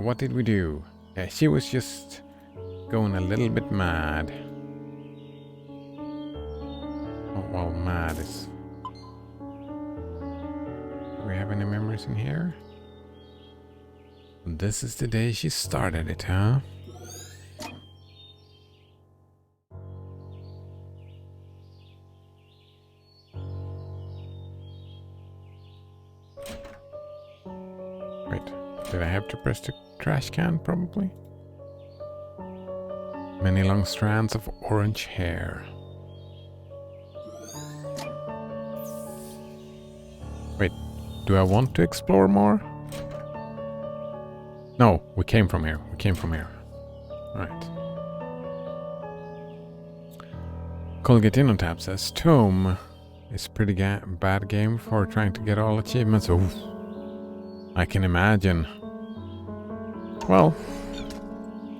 What did we do? Yeah, she was just going a little bit mad. Oh, well, mad is... Do we have any memories in here? This is the day she started it, huh? Wait, did I have to press the trash can, probably? Many long strands of orange hair. Wait, do I want to explore more? No, we came from here. We came from here. Right. Colgate InnoTap says, Tome is pretty bad game for trying to get all achievements. Oof. I can imagine. Well,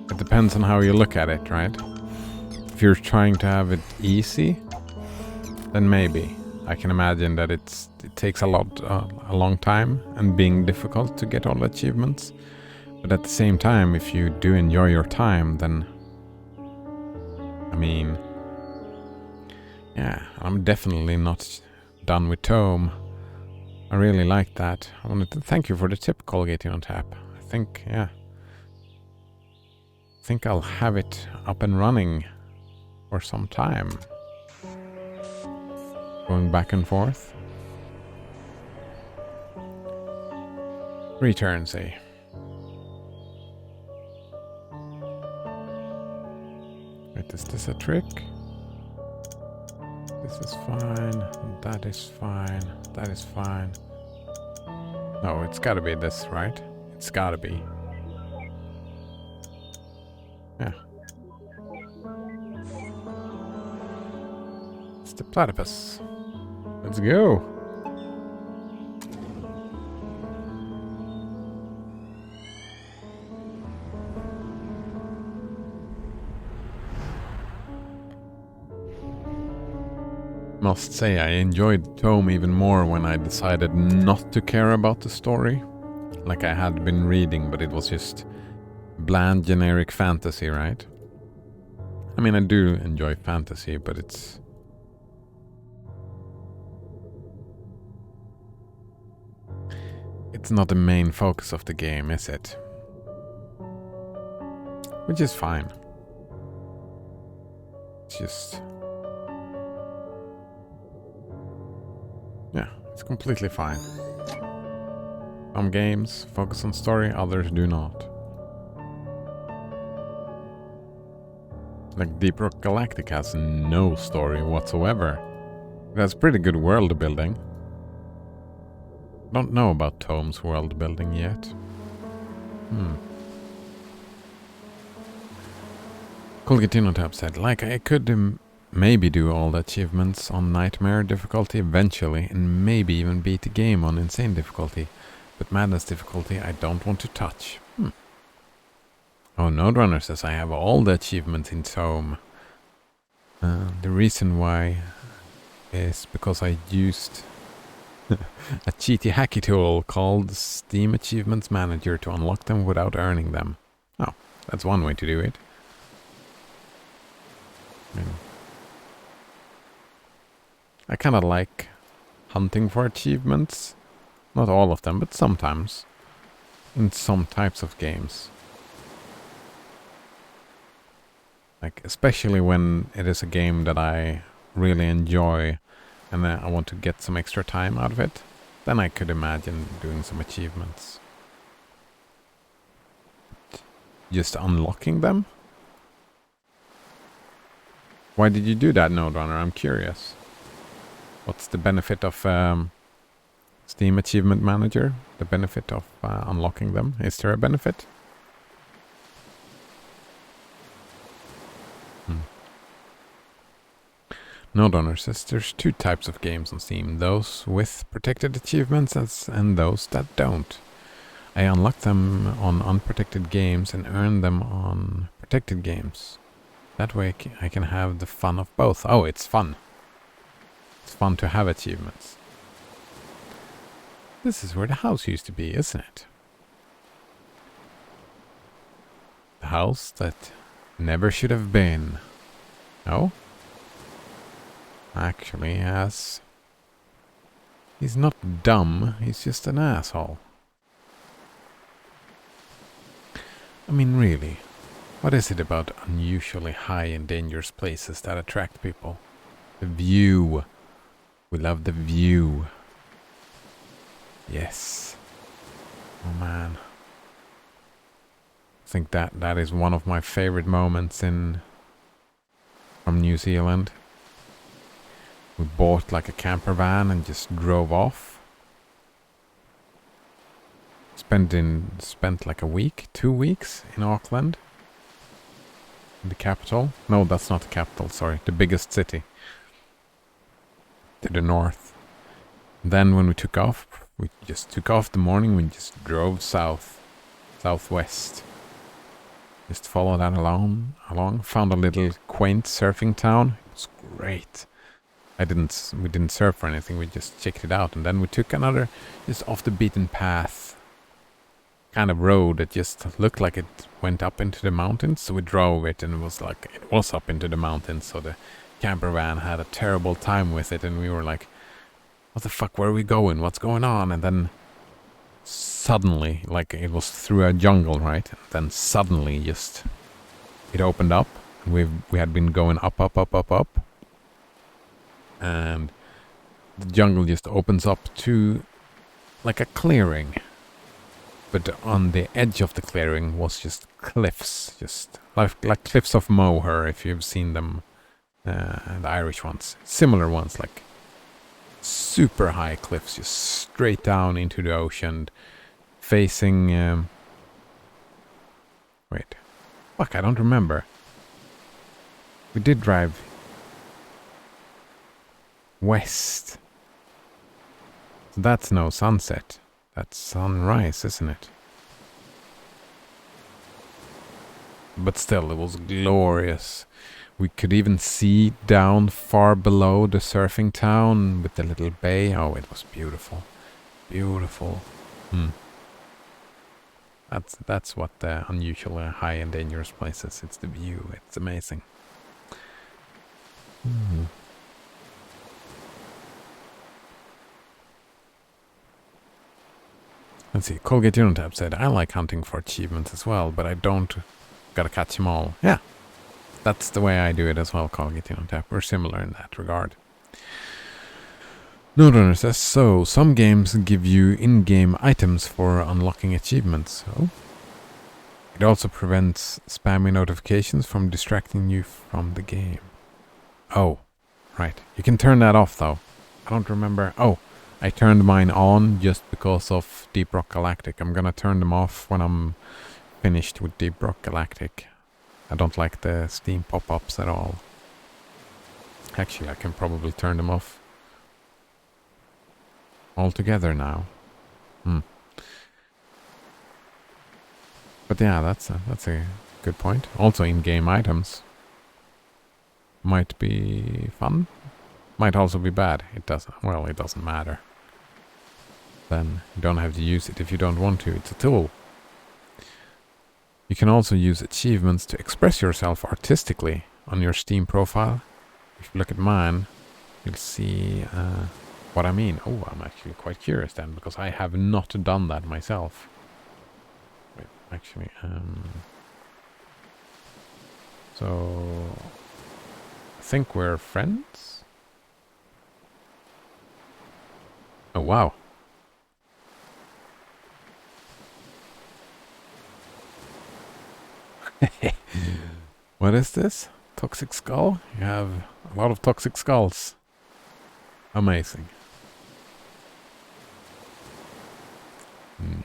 it depends on how you look at it, right? If you're trying to have it easy, then maybe. I can imagine that it takes a long time and being difficult to get all the achievements. But at the same time, if you do enjoy your time, then I mean, yeah, I'm definitely not done with Tome. I really like that. I wanted to thank you for the tip, Colgate InnoTap. I think, yeah. I think I'll have it up and running for some time. Going back and forth. Return, say. Wait, is this a trick? This is fine. That is fine. That is fine. No, it's gotta be this, right? It's gotta be. Yeah. It's the platypus. Let's go. Must say I enjoyed Tome even more when I decided not to care about the story. Like I had been reading, but it was just bland generic fantasy, right? I mean, I do enjoy fantasy, but it's... It's not the main focus of the game, is it? Which is fine. It's just... Yeah, it's completely fine. Some games focus on story, others do not. Like Deep Rock Galactic has no story whatsoever. It has pretty good world building. Don't know about Tome's world building yet. Colgate InnoTap said, like I could maybe do all the achievements on Nightmare difficulty eventually and maybe even beat the game on Insane difficulty. But Madness difficulty I don't want to touch. Oh, Node Runner says I have all the achievements in Tome. The reason why is because I used a cheaty hacky tool called Steam Achievements Manager to unlock them without earning them. Oh, that's one way to do it. I kind of like hunting for achievements. Not all of them, but sometimes. In some types of games. Like, especially when it is a game that I really enjoy and I want to get some extra time out of it, then I could imagine doing some achievements. Just unlocking them? Why did you do that, Node Runner? I'm curious. What's the benefit of Steam Achievement Manager? The benefit of unlocking them? Is there a benefit? Node Runner says there's two types of games on Steam. Those with protected achievements and those that don't. I unlock them on unprotected games and earn them on protected games. That way I can have the fun of both. Oh, it's fun. It's fun to have achievements. This is where the house used to be, isn't it? house that never should have been. Oh? Actually, he's not dumb, he's just an asshole. I mean, really, what is it about unusually high and dangerous places that attract people? The view. We love the view. Yes. Oh man. I think that is one of my favorite moments from New Zealand. We bought like a camper van and just drove off. Spent like a week, 2 weeks in Auckland. The capital. No, that's not the capital, sorry. The biggest city. To the north. Then when we took off, we just took off the morning, we just drove southwest. Just followed that along, found a little quaint surfing town. It was great. We didn't surf or anything, we just checked it out, and then we took another just off the beaten path kind of road that just looked like it went up into the mountains, so we drove it and it was up into the mountains, so the camper van had a terrible time with it, and we were like, what the fuck, where are we going, what's going on? And then suddenly, like it was through a jungle, right? And then suddenly just it opened up, and we had been going up, and the jungle just opens up to like a clearing. But on the edge of the clearing was just cliffs, just like cliffs of Moher, if you've seen them, the Irish ones, similar ones, like super high cliffs, just straight down into the ocean, facing. Wait, fuck, I don't remember. We did drive west. So that's no sunset. That's sunrise, isn't it? But still, it was glorious. We could even see down far below the surfing town with the little bay. Oh, it was beautiful. Beautiful. That's what the unusually high and dangerous place is. It's the view. It's amazing. Let's see, Colgate Unitap said, I like hunting for achievements as well, but I don't gotta catch them all. Yeah, that's the way I do it as well, Colgate Unitap. We're similar in that regard. Noderunner says, so some games give you in-game items for unlocking achievements. Oh. It also prevents spammy notifications from distracting you from the game. Oh, right. You can turn that off though. I don't remember. Oh. I turned mine on just because of Deep Rock Galactic. I'm gonna turn them off when I'm finished with Deep Rock Galactic. I don't like the Steam pop-ups at all. Actually, I can probably turn them off altogether now. But yeah, that's a good point. Also, in-game items might be fun. Might also be bad. It doesn't matter. Then you don't have to use it if you don't want to. It's a tool. You can also use achievements to express yourself artistically on your Steam profile. If you look at mine, you'll see what I mean. Oh, I'm actually quite curious then, because I have not done that myself. Wait, actually, so I think we're friends. Oh, wow. What is this? Toxic Skull? You have a lot of Toxic Skulls. Amazing.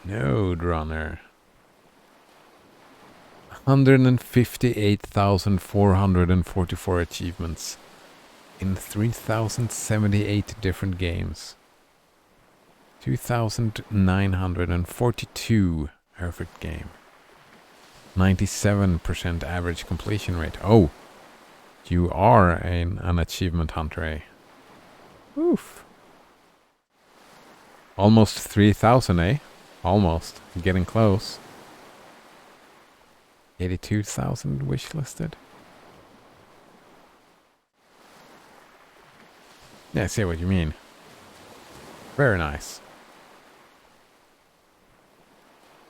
Node Runner. 158,444 achievements in 3,078 different games. 2,942 perfect game. 97% average completion rate. Oh, you are an achievement hunter, eh? Oof. Almost 3,000, eh? Almost. Getting close. 82,000 wish listed. Yeah, I see what you mean. Very nice.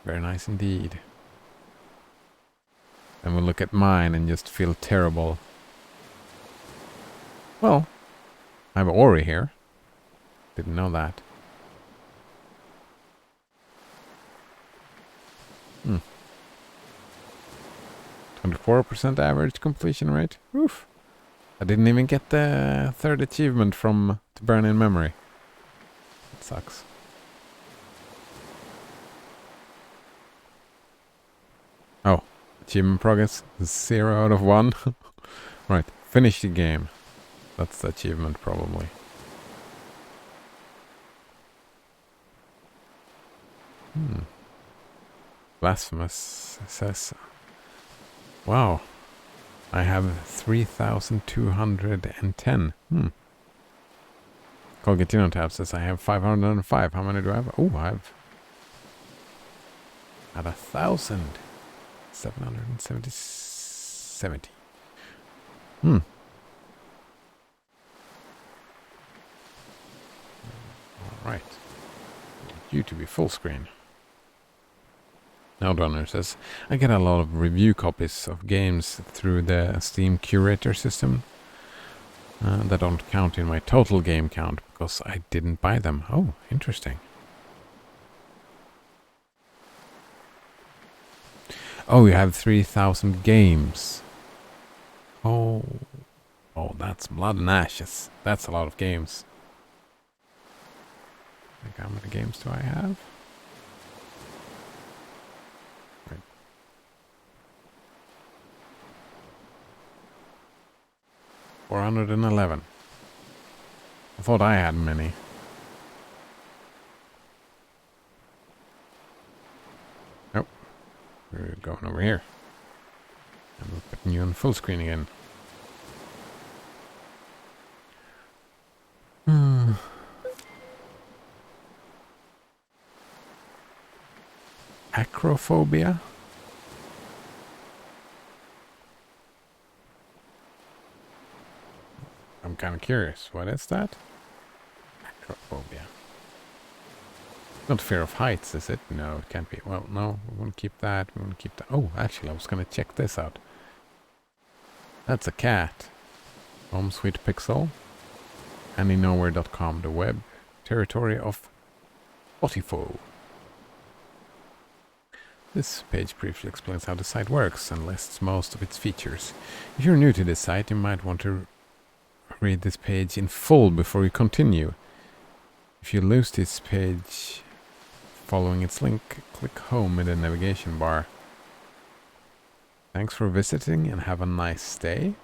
Very nice indeed. And we'll look at mine and just feel terrible. Well, I have Ori here. Didn't know that. 24% average completion rate. Oof. I didn't even get the third achievement from To Burn in Memory. It sucks. Oh, achievement progress 0 out of 1. Right, finish the game. That's the achievement probably. Blasphemous says, wow, I have 3,210. Colgatino tab says I have 505. How many do I have? Oh, I have at 1,770. All right. You to be full screen. Noldrunner says, I get a lot of review copies of games through the Steam Curator system that don't count in my total game count because I didn't buy them. Oh, interesting. Oh, you have 3,000 games. Oh, that's blood and ashes. That's a lot of games. Like, how many games do I have? 411. I thought I had many. Nope. We're going over here. And we're putting you on full screen again. Acrophobia? I'm kind of curious. What is that? Acrophobia. Not fear of heights, is it? No, it can't be. Well, no, we won't keep that. We won't keep that. Oh, actually, I was going to check this out. That's a cat. Home Sweet Pixel. AnnieNowhere.com, the web territory of Spotify. This page briefly explains how the site works and lists most of its features. If you're new to this site, you might want to read this page in full before you continue. If you lose this page following its link, click home in the navigation bar. Thanks for visiting and have a nice day.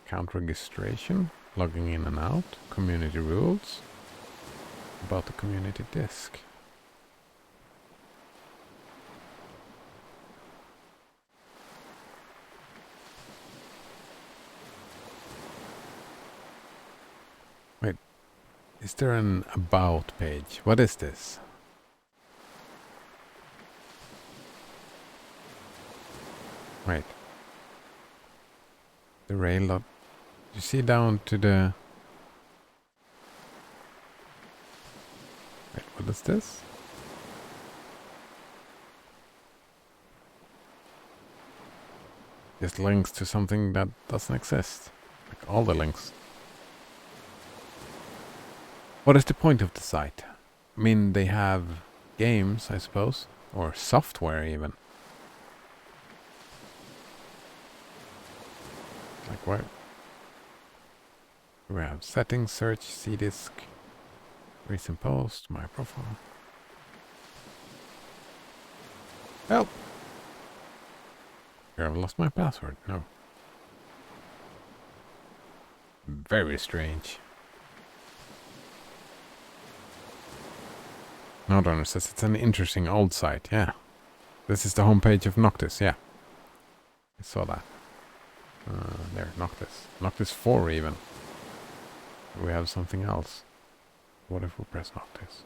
Account registration, logging in and out, community rules, about the community disk. Wait, is there an about page? What is this? Wait. The rail dot. You see down to the... Wait, what is this? Just links to something that doesn't exist. Like all the links. What is the point of the site? I mean, they have games, I suppose. Or software, even. Like what? We have settings, search, cdisk, recent post, my profile. Help! Here, I've lost my password. No. Very strange. Noldrunner says it's an interesting old site. Yeah. This is the homepage of Noctis. Yeah. I saw that. There, Noctis. Noctis 4 even. We have something else. What if we press Noctis?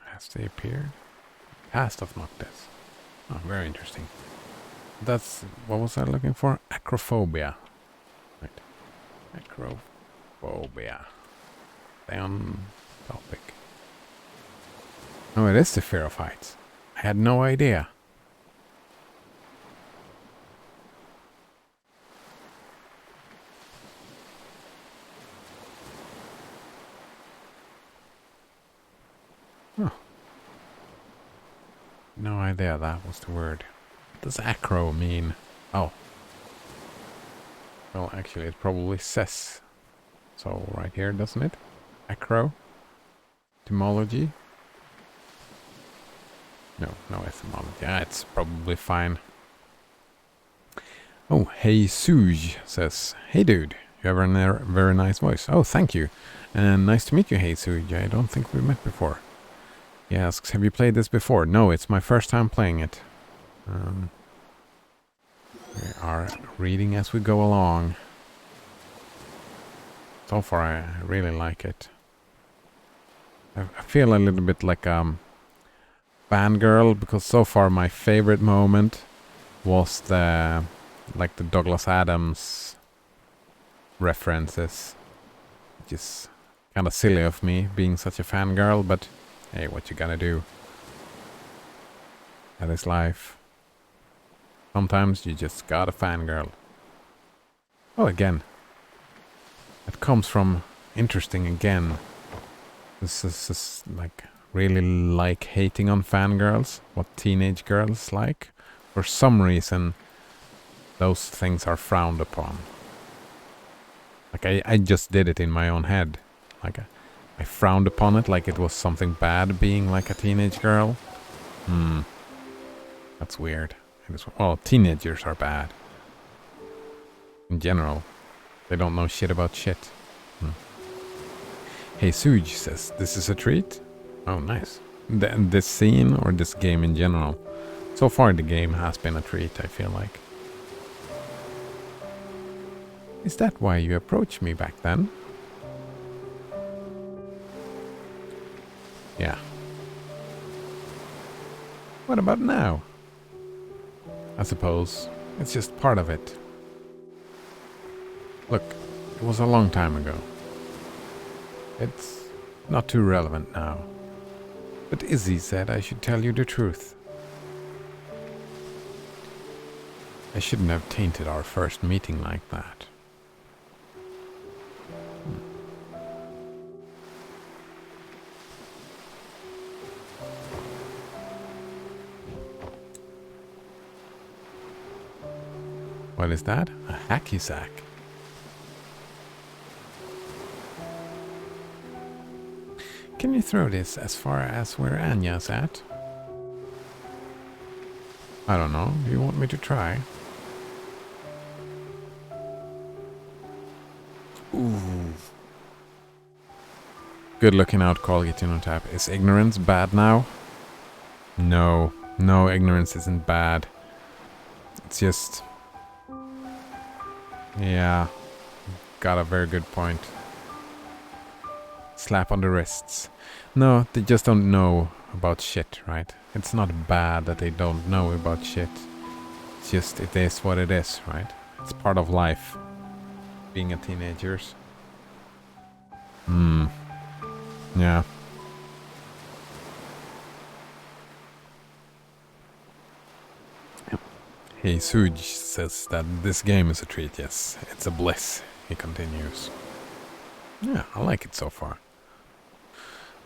Has they appeared? Past of Noctis. Oh, very interesting. That's... what was I looking for? Acrophobia. Right. Acrophobia. Stay on topic. Oh, it is the fear of heights. I had no idea. Huh. No idea that was the word. What does acro mean? Oh. Well, actually, it probably says so right here, doesn't it? Acro. Etymology. No etymology. Ah, it's probably fine. Oh, Hey Suj says, "Hey dude, you have a very nice voice." Oh, thank you. And nice to meet you, Hey Suj. I don't think we met before. He asks, "Have you played this before?" No, it's my first time playing it. We are reading as we go along. So far, I really like it. I feel a little bit like fangirl, because so far my favorite moment was the Douglas Adams references. Which is kind of silly of me being such a fangirl, but hey, what you gonna do? That is life. Sometimes you just gotta fangirl. Oh, again. It comes from interesting again. This is like really like hating on fangirls, what teenage girls like. For some reason, those things are frowned upon. Like I just did it in my own head. Like I frowned upon it like it was something bad being like a teenage girl. That's weird. Well, teenagers are bad. In general. They don't know shit about shit. Hey Suj says, "This is a treat?" Oh, nice. This scene or this game in general? So far the game has been a treat, I feel like. Is that why you approached me back then? Yeah. What about now? I suppose it's just part of it. Look, it was a long time ago. It's not too relevant now. But Izzy said I should tell you the truth. I shouldn't have tainted our first meeting like that. What is that? A hacky sack. Can you throw this as far as where Anya's at? I don't know. Do you want me to try? Ooh. Good looking out, Colgate on tap. Is ignorance bad now? No. No, ignorance isn't bad. It's just... yeah. Got a very good point. Slap on the wrists. No, they just don't know about shit, right? It's not bad that they don't know about shit. It's just, it is what it is, right? It's part of life. Being a teenager. Yeah. Hey, Suj says that this game is a treat, yes. It's a bliss, he continues. Yeah, I like it so far.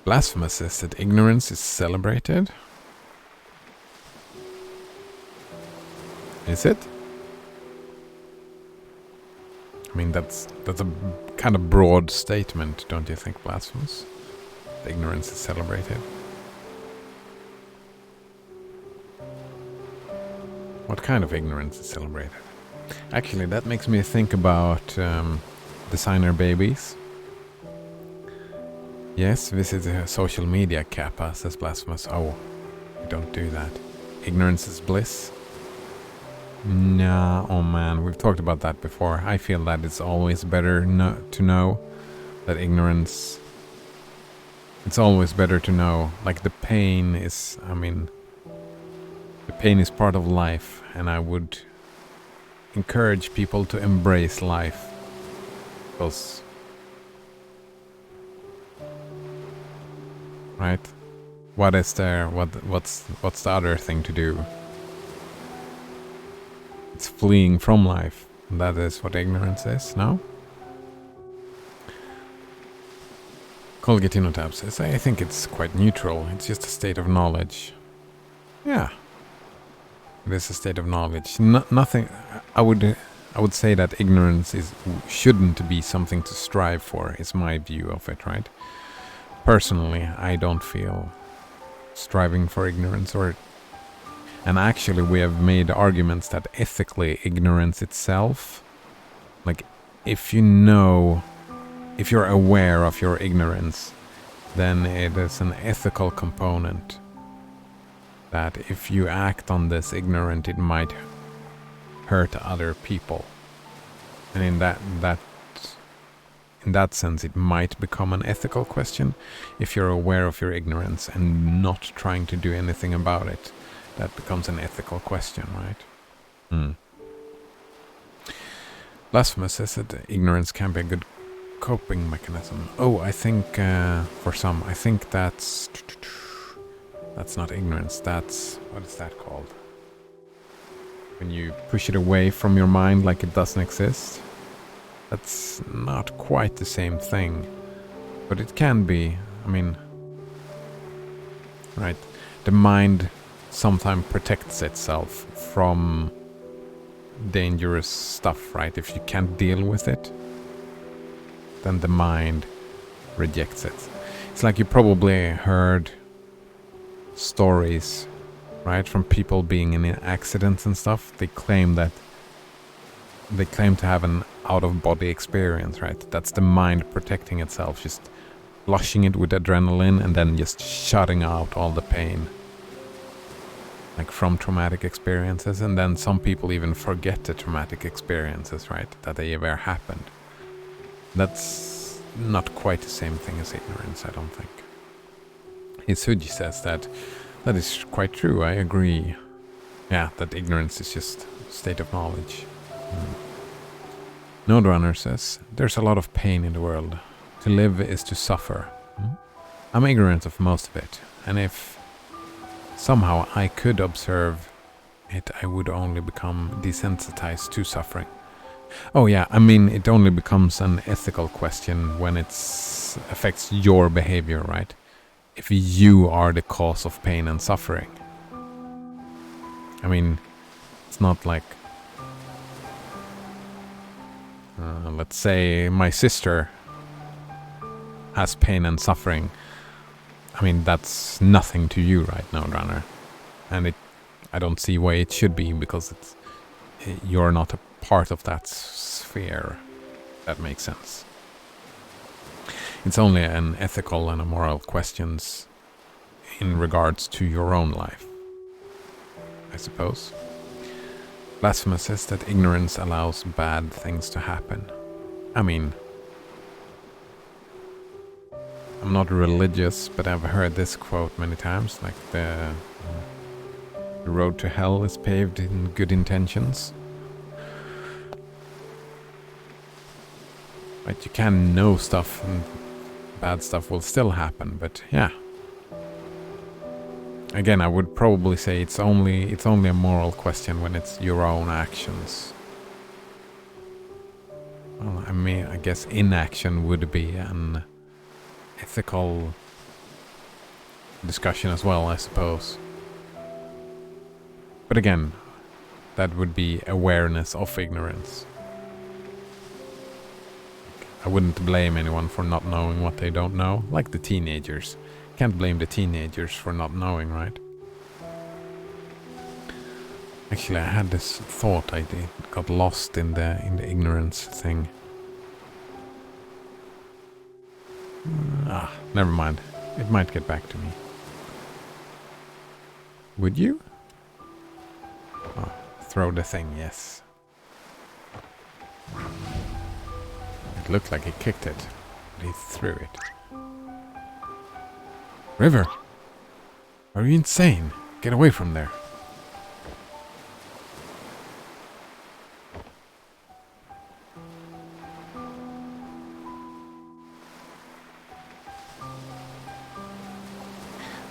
Blasphemous says that ignorance is celebrated. Is it? I mean, that's a kind of broad statement, don't you think, Blasphemous? Ignorance is celebrated. What kind of ignorance is celebrated? Actually, that makes me think about designer babies. Yes, visit the social media, Kappa, says Blasphemous. Oh, don't do that. Ignorance is bliss. Nah, oh man, we've talked about that before. I feel that it's always better to know that ignorance... It's always better to know, like the pain is, the pain is part of life, and I would encourage people to embrace life. Because... Right? What is there? What's the other thing to do? It's fleeing from life. That is what ignorance is, no? Colgatinotab says, I think it's quite neutral. It's just a state of knowledge. Yeah. It is a state of knowledge. Nothing... I would say that ignorance shouldn't be something to strive for, is my view of it, right? Personally, I don't feel striving for ignorance and actually we have made arguments that ethically ignorance itself, like if you're aware of your ignorance, then it is an ethical component that if you act on this ignorant, it might hurt other people. And in that sense, it might become an ethical question if you're aware of your ignorance and not trying to do anything about it. That becomes an ethical question, right? Blasphemous says that ignorance can be a good coping mechanism. Oh, I think for some, I think that's not ignorance. That's, what is that called? When you push it away from your mind like it doesn't exist. That's not quite the same thing, but it can be. Right, the mind sometimes protects itself from dangerous stuff, right? If you can't deal with it, then the mind rejects it. It's like you probably heard stories, right, from people being in accidents and stuff. They claim to have an out-of-body experience, right? That's the mind protecting itself, just flushing it with adrenaline and then just shutting out all the pain, like from traumatic experiences. And then some people even forget the traumatic experiences, right, that they ever happened. That's not quite the same thing as ignorance, I don't think. Hisuji says that is quite true. I agree. Yeah, that ignorance is just a state of knowledge. Node Runner says, there's a lot of pain in the world. To live is to suffer. I'm ignorant of most of it, and if somehow I could observe it, I would only become desensitized to suffering. Oh yeah, it only becomes an ethical question when it affects your behavior, right? If you are the cause of pain and suffering. It's not like... let's say my sister has pain and suffering. That's nothing to you, right, Node Runner? And I don't see why it should be, because you're not a part of that sphere. That makes sense. It's only an ethical and a moral questions in regards to your own life, I suppose. Blasphemous says that ignorance allows bad things to happen. I'm not religious, but I've heard this quote many times, like the road to hell is paved in good intentions. Right, you can know stuff and bad stuff will still happen, but yeah. Again, I would probably say it's only a moral question when it's your own actions. Well, I guess inaction would be an ethical discussion as well, I suppose. But again, that would be awareness of ignorance. I wouldn't blame anyone for not knowing what they don't know, like the teenagers. Can't blame the teenagers for not knowing, right? Actually, I had this thought. I got lost in the ignorance thing. Never mind. It might get back to me. Would you? Oh, throw the thing, yes. It looked like he kicked it, but he threw it. River! Are you insane? Get away from there.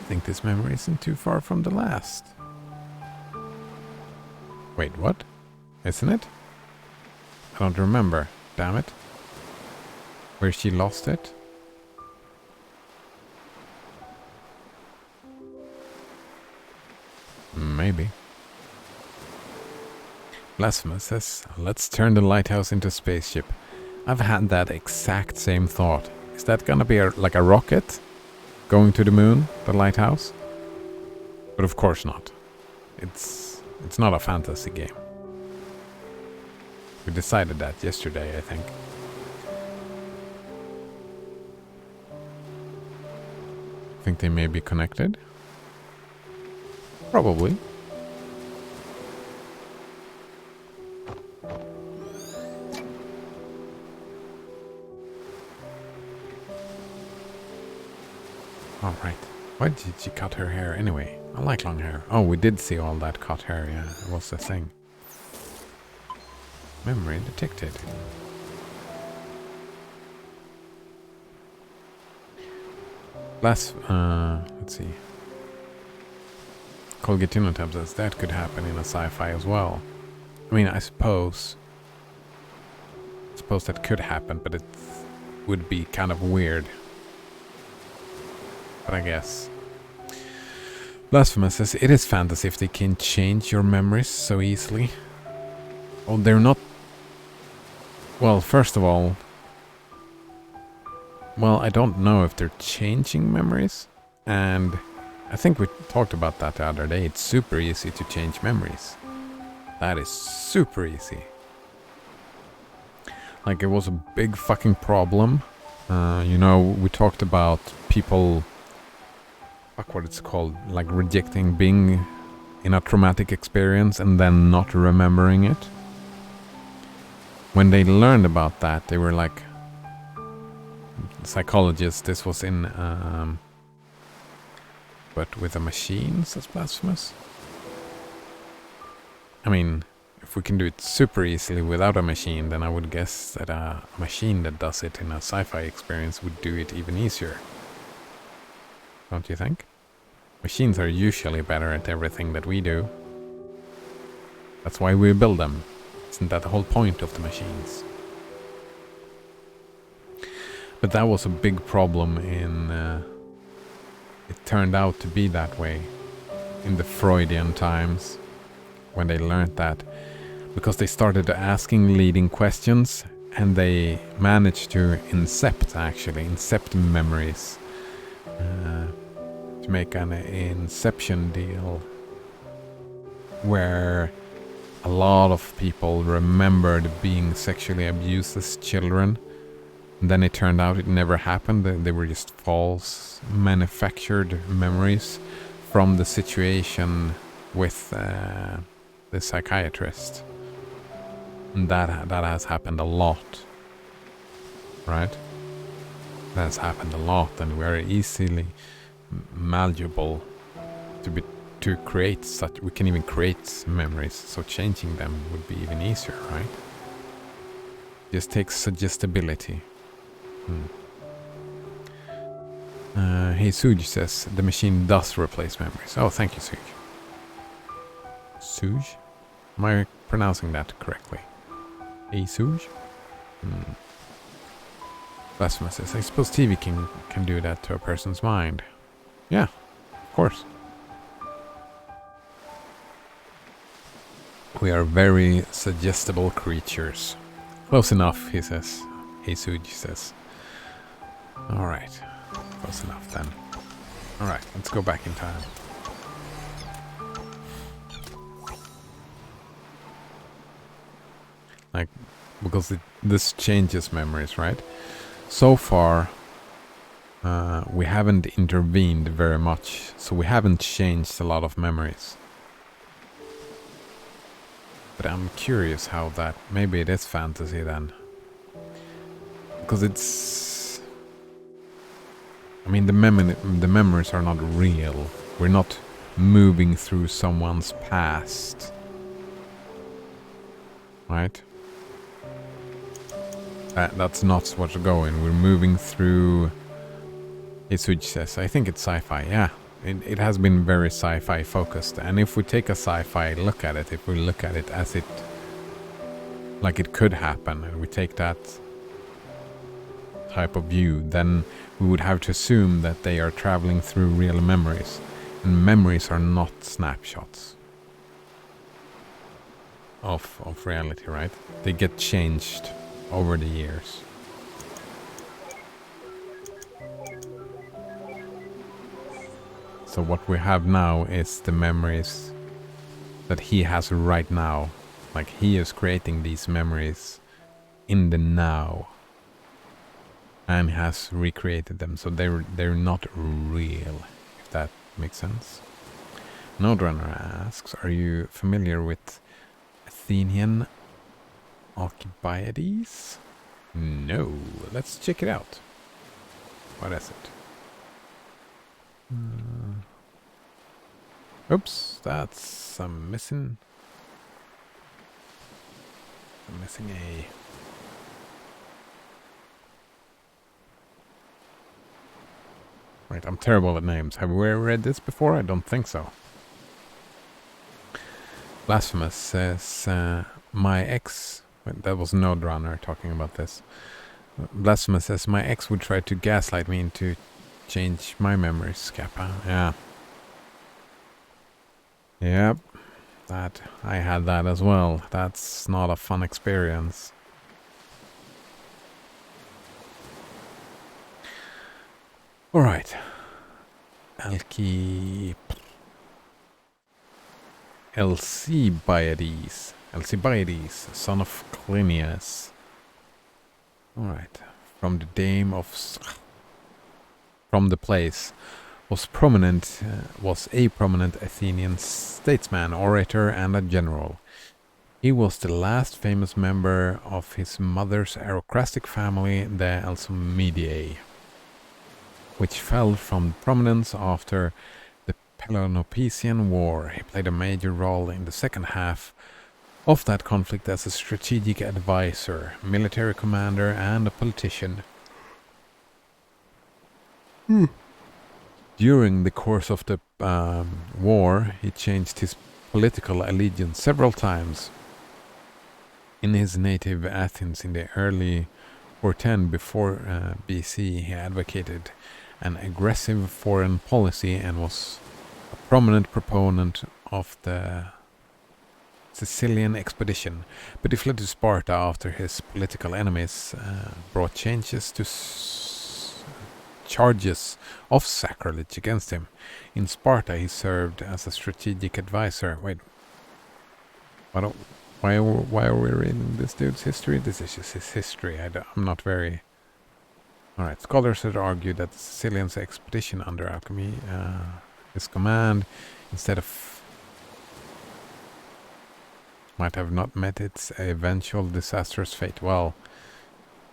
I think this memory isn't too far from the last. Wait, what? Isn't it? I don't remember. Damn it. Where she lost it? Maybe. Blasphemous says, let's turn the lighthouse into a spaceship. I've had that exact same thought. Is that gonna be like a rocket? Going to the moon? The lighthouse? But of course not. It's not a fantasy game. We decided that yesterday, I think. Think they may be connected? Probably. Alright. Why did she cut her hair anyway? I like long hair. Oh, we did see all that cut hair, yeah. It was the thing. Memory detected. Let's see. Colgatinotab says that could happen in a sci-fi as well. I mean, I suppose that could happen, but it would be kind of weird. But I guess. Blasphemous says it is fantasy if they can change your memories so easily. Oh, they're not. Well, first of all, I don't know if they're changing memories, and I think we talked about that the other day. It's super easy to change memories. That is super easy. Like, it was a big fucking problem. You know, we talked about people, fuck what it's called, like rejecting being in a traumatic experience and then not remembering it. When they learned about that, they were like, psychologists, this was in, but with a machine, says Blasphemous. I mean, if we can do it super easily without a machine, then I would guess that a machine that does it in a sci-fi experience would do it even easier. Don't you think? Machines are usually better at everything that we do. That's why we build them. Isn't that the whole point of the machines? But that was a big problem in... it turned out to be that way in the Freudian times when they learned that. Because they started asking leading questions and they managed to incept memories. To make an inception deal where a lot of people remembered being sexually abused as children. And then it turned out it never happened. They were just false, manufactured memories from the situation with the psychiatrist. And that has happened a lot, right? That has happened a lot, and we are easily malleable to create such. We can even create memories, so changing them would be even easier, right? Just takes suggestibility. Hey, Suj says the machine does replace memories. Oh, thank you, Suj. Suj? Am I pronouncing that correctly? Hey, Suj? Blasphemous says, I suppose TV can do that to a person's mind. Yeah, of course. We are very suggestible creatures. Close enough, he says. Hey, Suj says. Alright. Close enough then. Alright, let's go back in time. Like, because this changes memories, right? So far, we haven't intervened very much, so we haven't changed a lot of memories. But I'm curious how that... Maybe it is fantasy then. Because it's... I mean, the memories are not real. We're not moving through someone's past. Right? That's not what's going. We're moving through... Isuj says, I think it's sci-fi. Yeah, it has been very sci-fi focused. And if we take a sci-fi look at it, if we look at it as it... like it could happen, and we take that type of view, then we would have to assume that they are traveling through real memories. And memories are not snapshots of reality, right? They get changed over the years. So what we have now is the memories that he has right now. Like he is creating these memories in the now. And has recreated them. So they're not real, if that makes sense. Noderunner asks, are you familiar with Athenian Alcibiades? No. Let's check it out. What is it? Oops, that's I'm missing a... Right, I'm terrible at names. Have we read this before? I don't think so. Blasphemous says, my ex... Wait, that was Noderunner talking about this. Blasphemous says, my ex would try to gaslight me into change my memories, Kappa. Yeah. Yep. That I had that as well. That's not a fun experience. Alright. Alcibiades, son of Clinias. Alright. From the dame of... From the place. Was a prominent Athenian statesman, orator, and a general. He was the last famous member of his mother's aristocratic family, the Alcimediae, which fell from prominence after the Peloponnesian War. He played a major role in the second half of that conflict as a strategic advisor, military commander, and a politician. During the course of the war, he changed his political allegiance several times. In his native Athens in the early 410 before BC, he advocated an aggressive foreign policy and was a prominent proponent of the Sicilian expedition, but he fled to Sparta after his political enemies brought charges of sacrilege against him. In Sparta, he served as a strategic advisor. Wait, why are we reading this dude's history? This is just his history. I'm not very... Alright, scholars had argued that the Sicilian expedition under Alchemy, his command, instead of... might have not met its eventual disastrous fate. Well,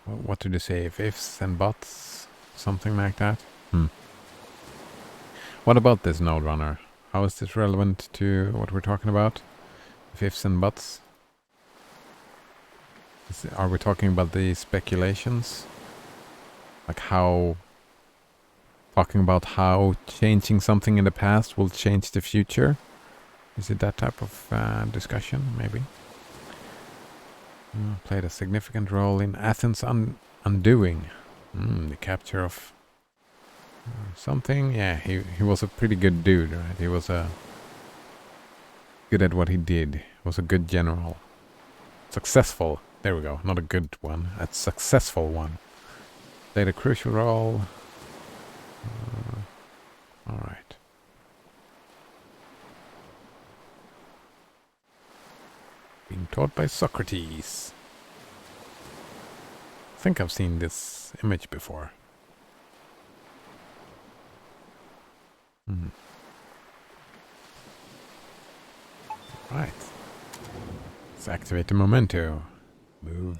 what did you say? Ifs and buts? Something like that? What about this Noderunner? How is this relevant to what we're talking about? Ifs and buts? Are we talking about the speculations? Like how... talking about how changing something in the past will change the future? Is it that type of discussion, maybe? Played a significant role in Athens' undoing. The capture of something. Yeah, he was a pretty good dude, right? He was good at what he did. He was a good general. Successful. There we go. Not a good one. A successful one. Played a crucial role. Alright. Being taught by Socrates. I think I've seen this image before. Hmm. Right. Let's activate the memento. Move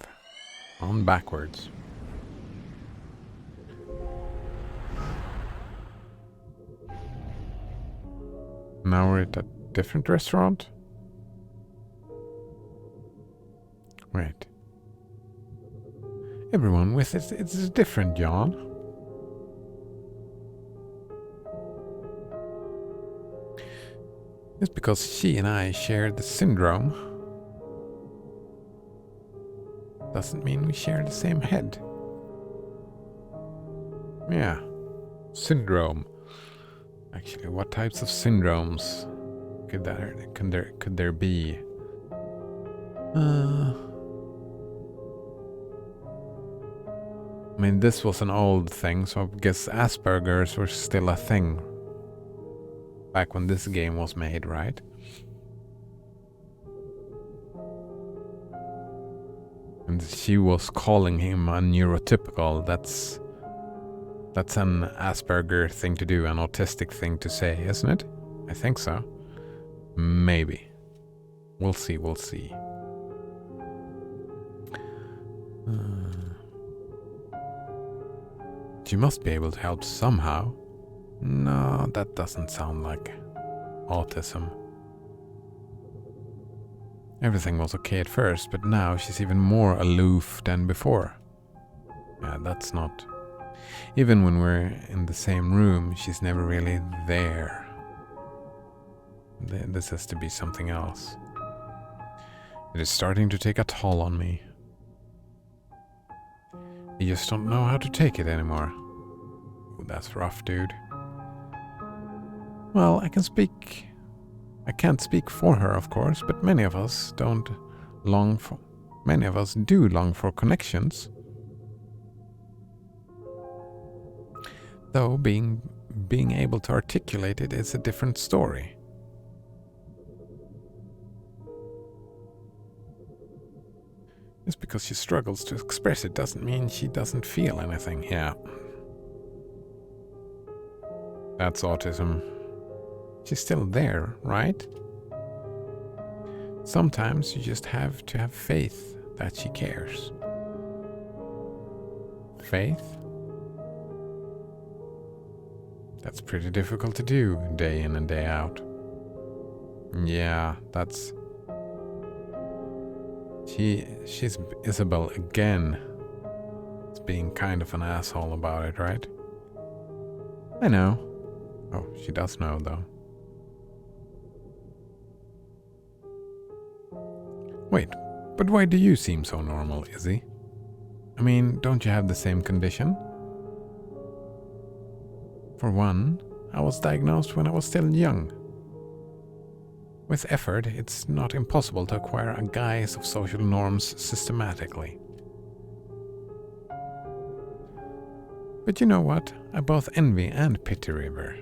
on backwards. Now we're at a different restaurant? Wait. Everyone with it's different, John. Just because she and I share the syndrome doesn't mean we share the same head. Yeah. Syndrome. Actually, what types of syndromes could there be? I mean, this was an old thing, so I guess Asperger's were still a thing back when this game was made, right? And she was calling him a neurotypical. That's an Asperger thing to do, an autistic thing to say, isn't it? I think so. Maybe. We'll see, we'll see. She must be able to help somehow. No, that doesn't sound like autism. Everything was okay at first, but now she's even more aloof than before. Yeah, that's not... Even when we're in the same room, she's never really there. This has to be something else. It is starting to take a toll on me. You just don't know how to take it anymore. Ooh, that's rough, dude. Well, I can't speak for her, of course, but many of us do long for connections. Though being able to articulate it is a different story. Just because she struggles to express it doesn't mean she doesn't feel anything. Yeah. That's autism. She's still there, right? Sometimes you just have to have faith that she cares. Faith? That's pretty difficult to do day in and day out. Yeah, that's... She's Isabel again. It's being kind of an asshole about it, right? I know. Oh, she does know, though. Wait, but why do you seem so normal, Izzy? I mean, don't you have the same condition? For one, I was diagnosed when I was still young. With effort, it's not impossible to acquire a guise of social norms systematically. But you know what? I both envy and pity River.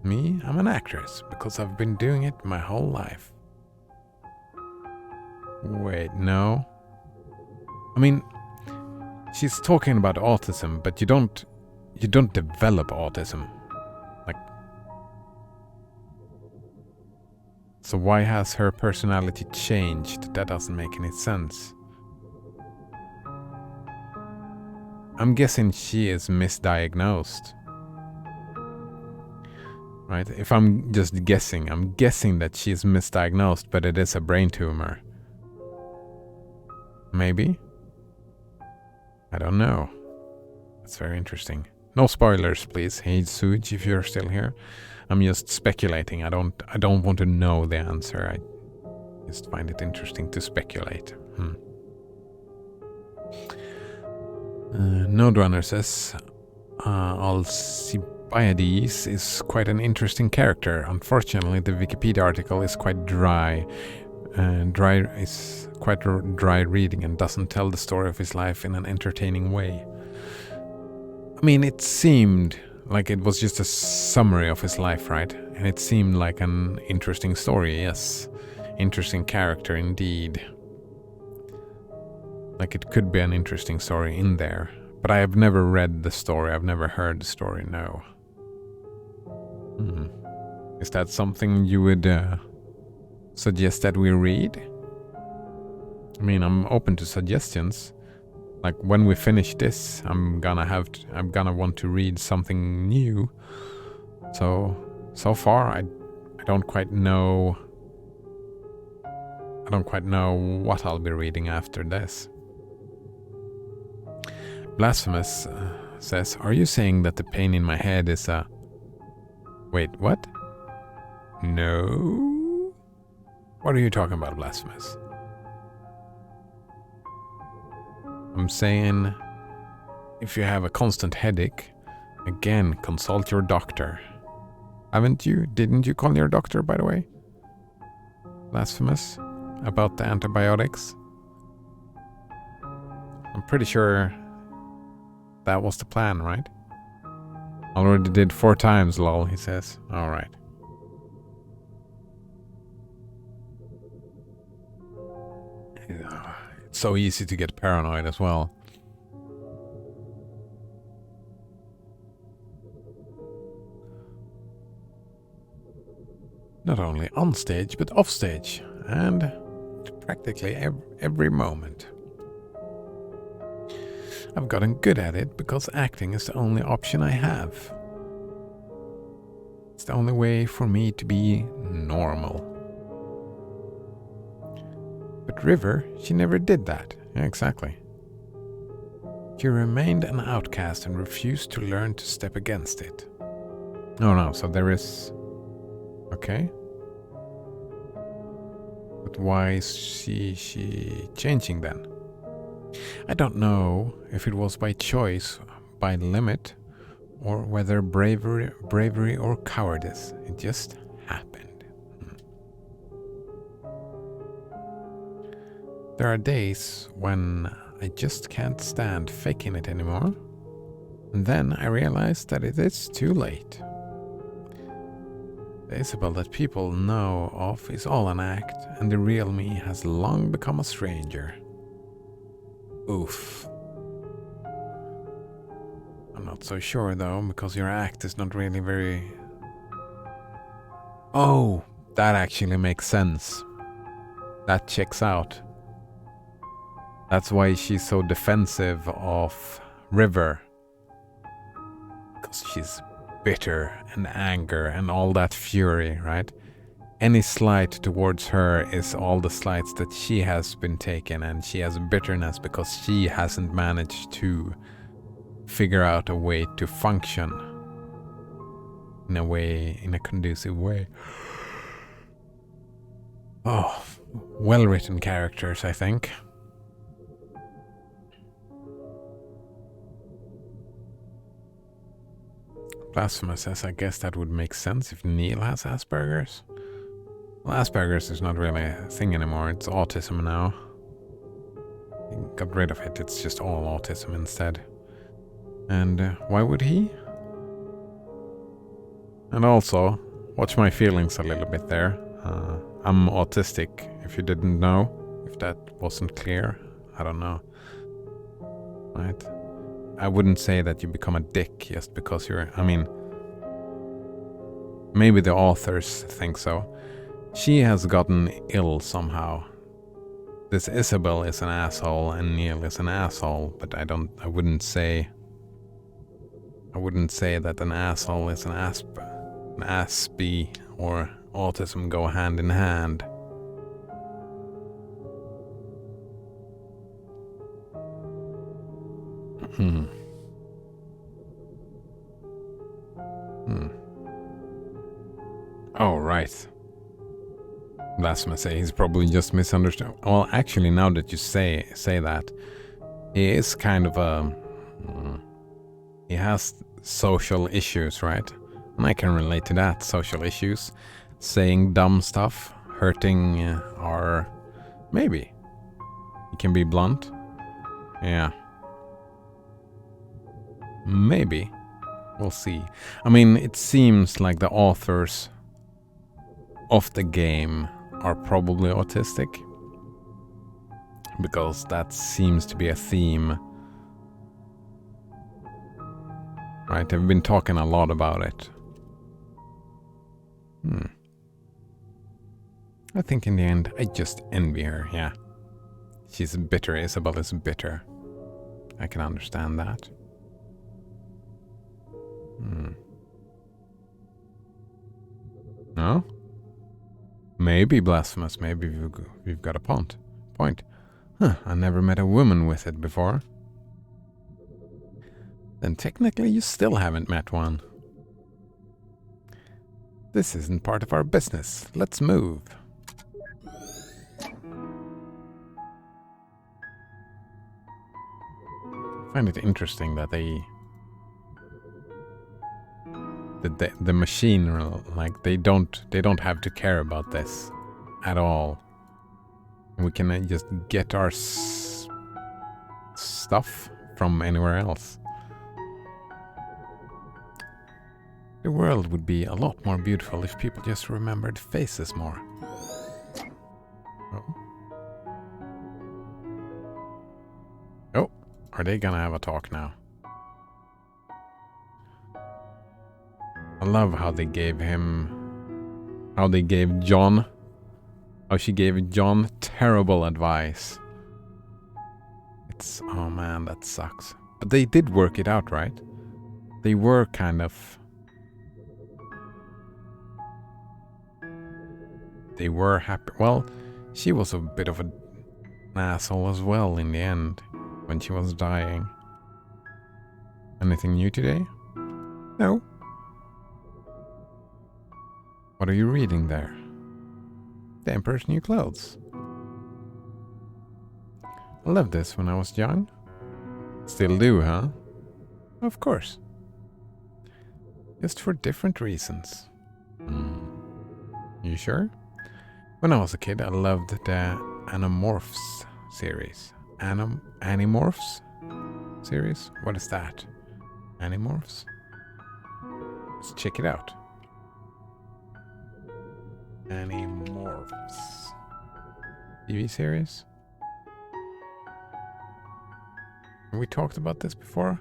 Me, I'm an actress, because I've been doing it my whole life. Wait, no. I mean, she's talking about autism, but you don't develop autism. Like, so why has her personality changed? That doesn't make any sense. I'm guessing she is misdiagnosed. Right? If I'm just guessing, I'm guessing that she is misdiagnosed, but it is a brain tumor. Maybe? I don't know. That's very interesting. No spoilers, please. Hey, Suj, if you're still here. I'm just speculating. I don't want to know the answer. I just find it interesting to speculate. Node Runner says, Alcibiades is quite an interesting character. Unfortunately, the Wikipedia article is quite dry. Is quite dry reading and doesn't tell the story of his life in an entertaining way. I mean, it seemed like it was just a summary of his life, right? And it seemed like an interesting story, yes. Interesting character indeed. Like it could be an interesting story in there. But I have never read the story. I've never heard the story, no. Is that something you would suggest that we read? I mean, I'm open to suggestions. Like when we finish this, I'm gonna want to read something new. So far I don't quite know. I don't quite know what I'll be reading after this. Blasphemous says, "Are you saying that the pain in my head is a..." Wait, what? No? What are you talking about, Blasphemous? I'm saying, if you have a constant headache, again, consult your doctor. Haven't you? Didn't you call your doctor, by the way? Blasphemous? About the antibiotics? I'm pretty sure that was the plan, right? Already did 4 times, lol, he says. Alright. It's so easy to get paranoid as well. Not only on stage, but off stage. And practically every moment. I've gotten good at it because acting is the only option I have. It's the only way for me to be normal. But River, she never did that. Yeah, exactly. She remained an outcast and refused to learn to step against it. Oh no, so there is... Okay. But why is she changing then? I don't know if it was by choice, by limit, or whether bravery or cowardice. It just happened. There are days when I just can't stand faking it anymore. And then I realize that it is too late. The Isabel that people know of is all an act, and the real me has long become a stranger. Oof. I'm not so sure though, because your act is not really very... Oh, that actually makes sense. That checks out. That's why she's so defensive of River. Because she's bitter and anger and all that fury, right? Any slight towards her is all the slights that she has been taken, and she has bitterness because she hasn't managed to figure out a way to function in a conducive way. Oh, well-written characters, I think. Blasphemous says, I guess that would make sense if Neil has Asperger's. Well, Asperger's is not really a thing anymore. It's autism now. He got rid of it. It's just all autism instead. And why would he? And also, watch my feelings a little bit there. I'm autistic, if you didn't know. If that wasn't clear, I don't know. Right? I wouldn't say that you become a dick just because you're... I mean, maybe the authors think so. She has gotten ill somehow. This Isabel is an asshole and Neil is an asshole, but I wouldn't say that an asshole is an aspie or autism go hand in hand. Oh, right. Blasphemous say he's probably just misunderstood. Well, actually, now that you say that, he is kind of a... he has social issues, right? And I can relate to that, social issues. Saying dumb stuff, hurting our... Maybe. He can be blunt. Yeah. Maybe. We'll see. I mean, it seems like the authors of the game are probably autistic, because that seems to be a theme Right, they've been talking a lot about it. I think in the end, I just envy her, yeah. She's bitter, Isabel is bitter. I can understand that. No? Maybe blasphemous, maybe we've got a point. Huh, I never met a woman with it before. Then technically you still haven't met one. This isn't part of our business. Let's move. I find it interesting that the machine, like they don't have to care about this at all. We can just get our stuff from anywhere else. The world would be a lot more beautiful if people just remembered faces more. Oh, are they gonna have a talk now? I love how they gave John, how she gave John terrible advice. Oh man, that sucks. But they did work it out, right? They were kind of... They were happy. Well, she was a bit of an asshole as well in the end, when she was dying. Anything new today? No. What are you reading there? The Emperor's New Clothes. I loved this when I was young. Still do, huh? Of course. Just for different reasons. You sure? When I was a kid, I loved the Animorphs series. Animorphs series? What is that? Animorphs? Let's check it out. Animorphs. TV series? Have we talked about this before?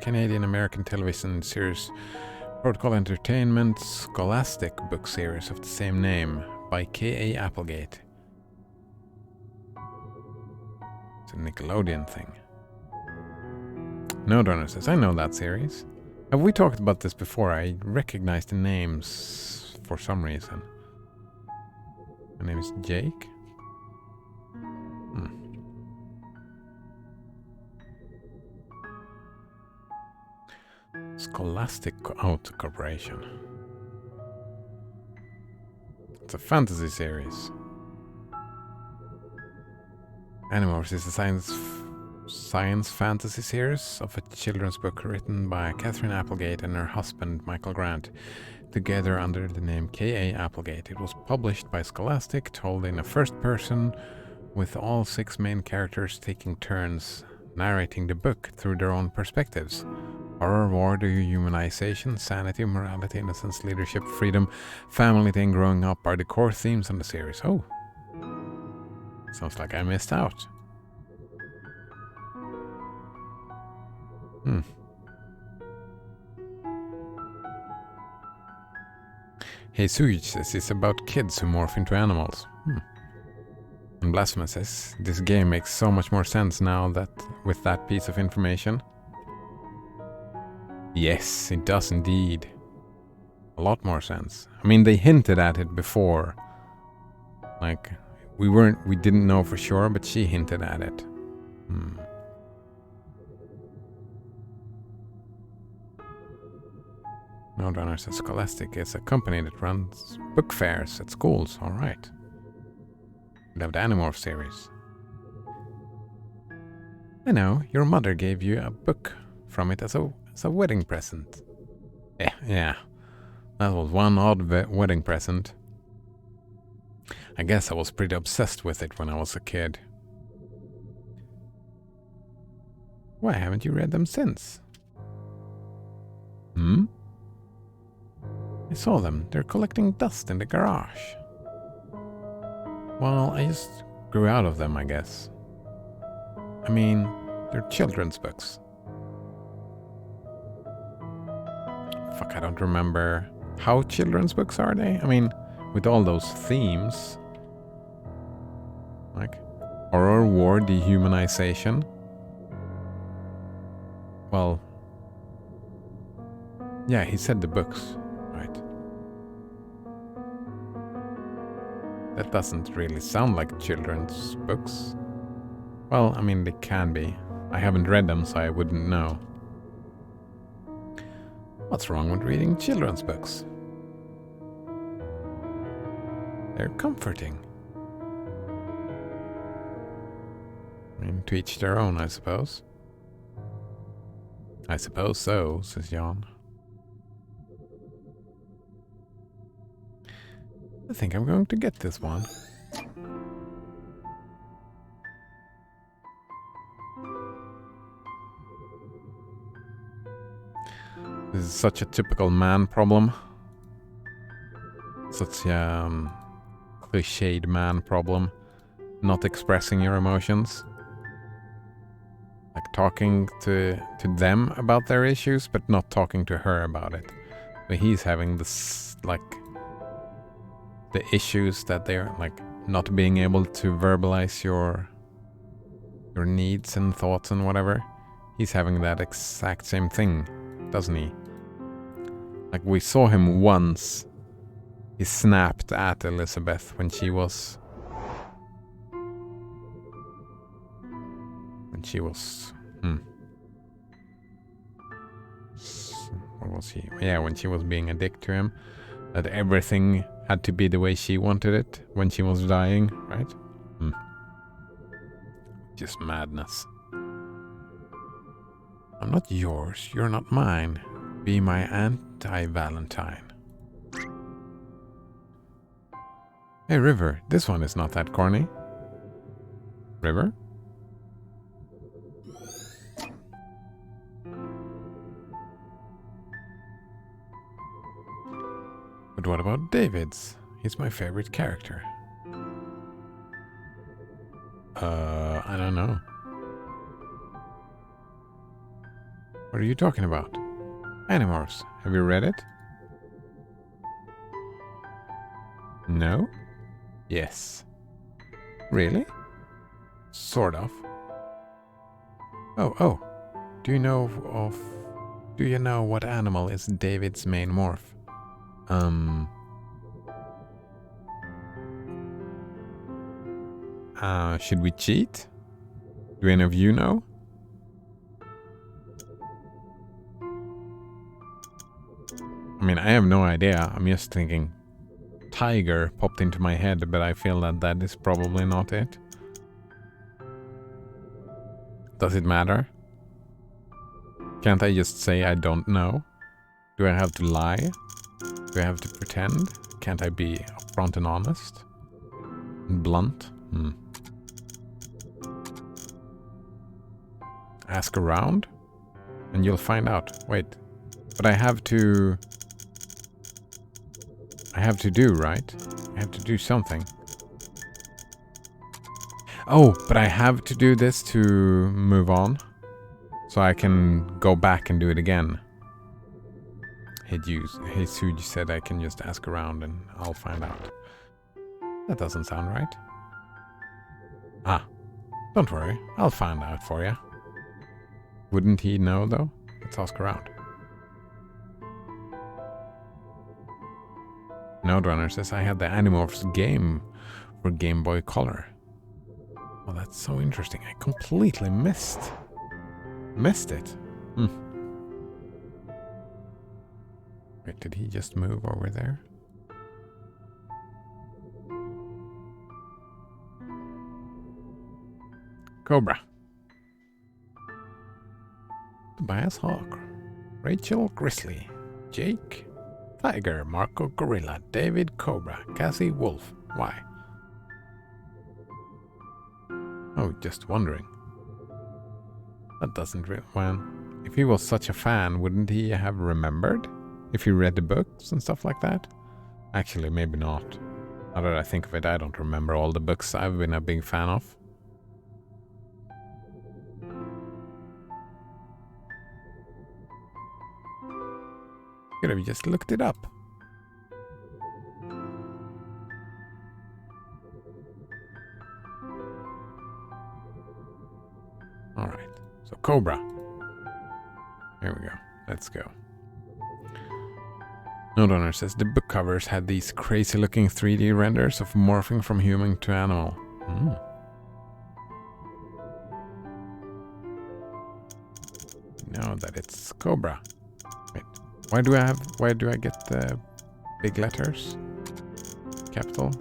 Canadian American television series Protocol Entertainment's Scholastic book series of the same name by K.A. Applegate. It's a Nickelodeon thing. No Donor says, I know that series. Have we talked about this before? I recognize the names for some reason. My name is Jake. Scholastic Out Corporation. It's a fantasy series. Animorphs is a science fantasy series of a children's book written by Catherine Applegate and her husband Michael Grant, together under the name K.A. Applegate. It was published by Scholastic, told in a first person, with all 6 main characters taking turns narrating the book through their own perspectives. Horror, war, dehumanization, sanity, morality, innocence, leadership, freedom, family, and growing up are the core themes in the series. Oh. Sounds like I missed out. Hey, Suj says it's about kids who morph into animals. And Blasphemous says this game makes so much more sense now that with that piece of information. Yes, it does indeed. A lot more sense. I mean, they hinted at it before. Like, we didn't know for sure, but she hinted at it. No Runner says Scholastic is a company that runs book fairs at schools. All right. Loved Animorph series. I know, your mother gave you a book from it as a wedding present. Yeah. That was one odd wedding present. I guess I was pretty obsessed with it when I was a kid. Why haven't you read them since? I saw them. They're collecting dust in the garage. Well, I just grew out of them, I guess. I mean, they're children's books. fuck, I don't remember. How children's books are they? I mean, with all those themes. Like horror, war, dehumanization. Well, yeah, he said the books, right? That doesn't really sound like children's books. Well, I mean, they can be. I haven't read them, so I wouldn't know. What's wrong with reading children's books? They're comforting. I mean, to each their own, I suppose. I suppose so, says Jan. I think I'm going to get this one. This is such a typical man problem. Such a cliched man problem. Not expressing your emotions. Like talking to them about their issues, but not talking to her about it. But he's having this, like, the issues that they're, like, not being able to verbalize your needs and thoughts and whatever. He's having that exact same thing, doesn't he? Like, we saw him once. He snapped at Elizabeth when she was... What was he? Yeah, when she was being a dick to him. That everything had to be the way she wanted it when she was dying, right? Just madness. I'm not yours, you're not mine. Be my anti-Valentine. Hey, River, this one is not that corny. River? But what about David's? He's my favorite character. I don't know. What are you talking about? Animorphs. Have you read it? No? Yes. Really? Sort of. Oh. Do you know what animal is David's main morph? Should we cheat? Do any of you know? I mean, I have no idea. I'm just thinking tiger popped into my head, but I feel that that is probably not it. Does it matter? Can't I just say I don't know? Do I have to lie? Do I have to pretend? Can't I be upfront and honest? And blunt? Ask around? And you'll find out. Wait. But I have to do, right? I have to do something. Oh, but I have to do this to move on. So I can go back and do it again. Hey, Suji said I can just ask around and I'll find out. That doesn't sound right. Ah, don't worry. I'll find out for you. Wouldn't he know, though? Let's ask around. Noderunner says, I had the Animorphs game for Game Boy Color. Well, that's so interesting. I completely missed it. Wait, did he just move over there? Cobra. Tobias Hawk. Rachel Grizzly. Jake Tiger. Marco Gorilla. David Cobra. Cassie Wolf. Why? Oh, just wondering. That doesn't really... Well, if he was such a fan, wouldn't he have remembered? If he read the books and stuff like that? Actually, maybe not. Now that I think of it, I don't remember all the books I've been a big fan of. Could have just looked it up. Alright, so Cobra. Here we go. Let's go. Node owner says the book covers had these crazy looking 3D renders of morphing from human to animal. Know that it's Cobra. Wait, why do I get the big letters? Capital.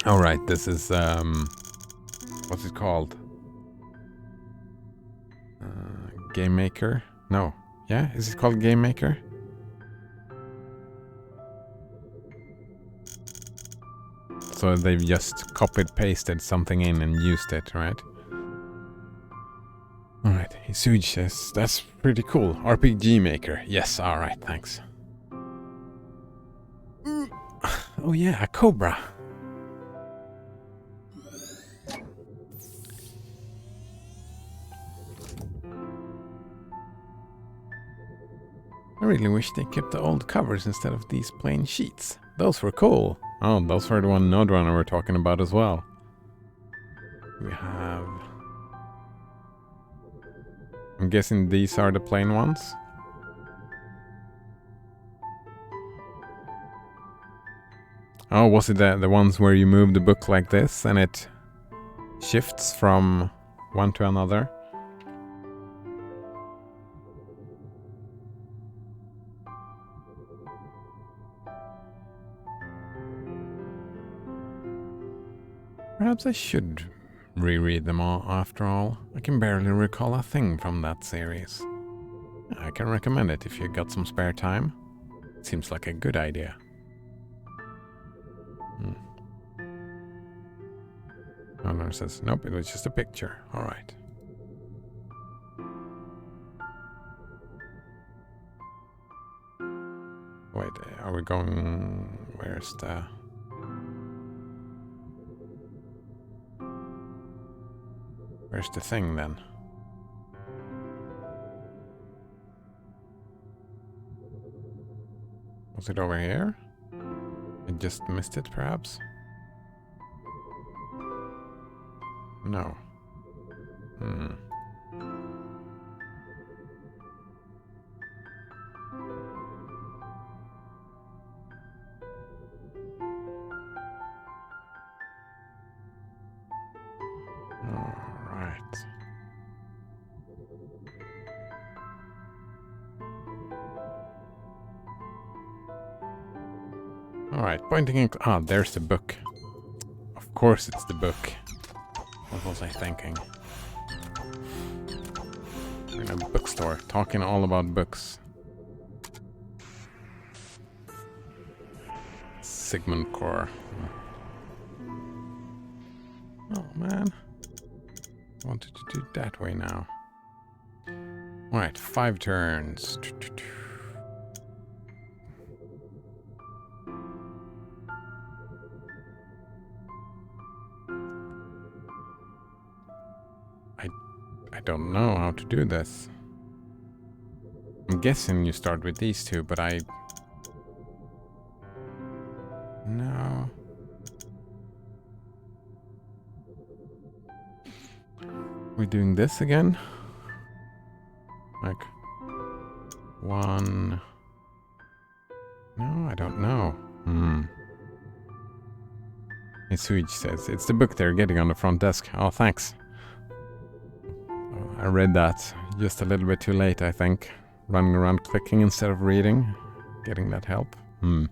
All right, this is what's it called? Game Maker? No. Yeah, is it called Game Maker? So they've just copied pasted something in and used it, right? Alright, Hisuji says that's pretty cool. RPG Maker. Yes, alright, thanks. Oh yeah, a Cobra. I really wish they kept the old covers instead of these plain sheets. Those were cool. Oh, those were the one Node Runner were talking about as well. We have... I'm guessing these are the plain ones. Oh, was it the ones where you move the book like this and it shifts from one to another? Perhaps I should reread them all after all. I can barely recall a thing from that series. I can recommend it if you got some spare time. It seems like a good idea. Owner says, nope, it was just a picture. Alright. Wait, are we going... Where's the... Where's the thing then? Was it over here? I just missed it, perhaps? No. Alright, pointing in... Ah, there's the book. Of course it's the book. What was I thinking? We're in a bookstore, talking all about books. Sigmund Core. Oh, man. I wanted to do it that way now. Alright, 5 turns. I don't know how to do this. I'm guessing you start with these two, but I... No. We're doing this again? Like... 1... No, I don't know. Hisuji says, it's the book they're getting on the front desk. Oh, thanks. I read that just a little bit too late, I think. Running around clicking instead of reading. Getting that help. Node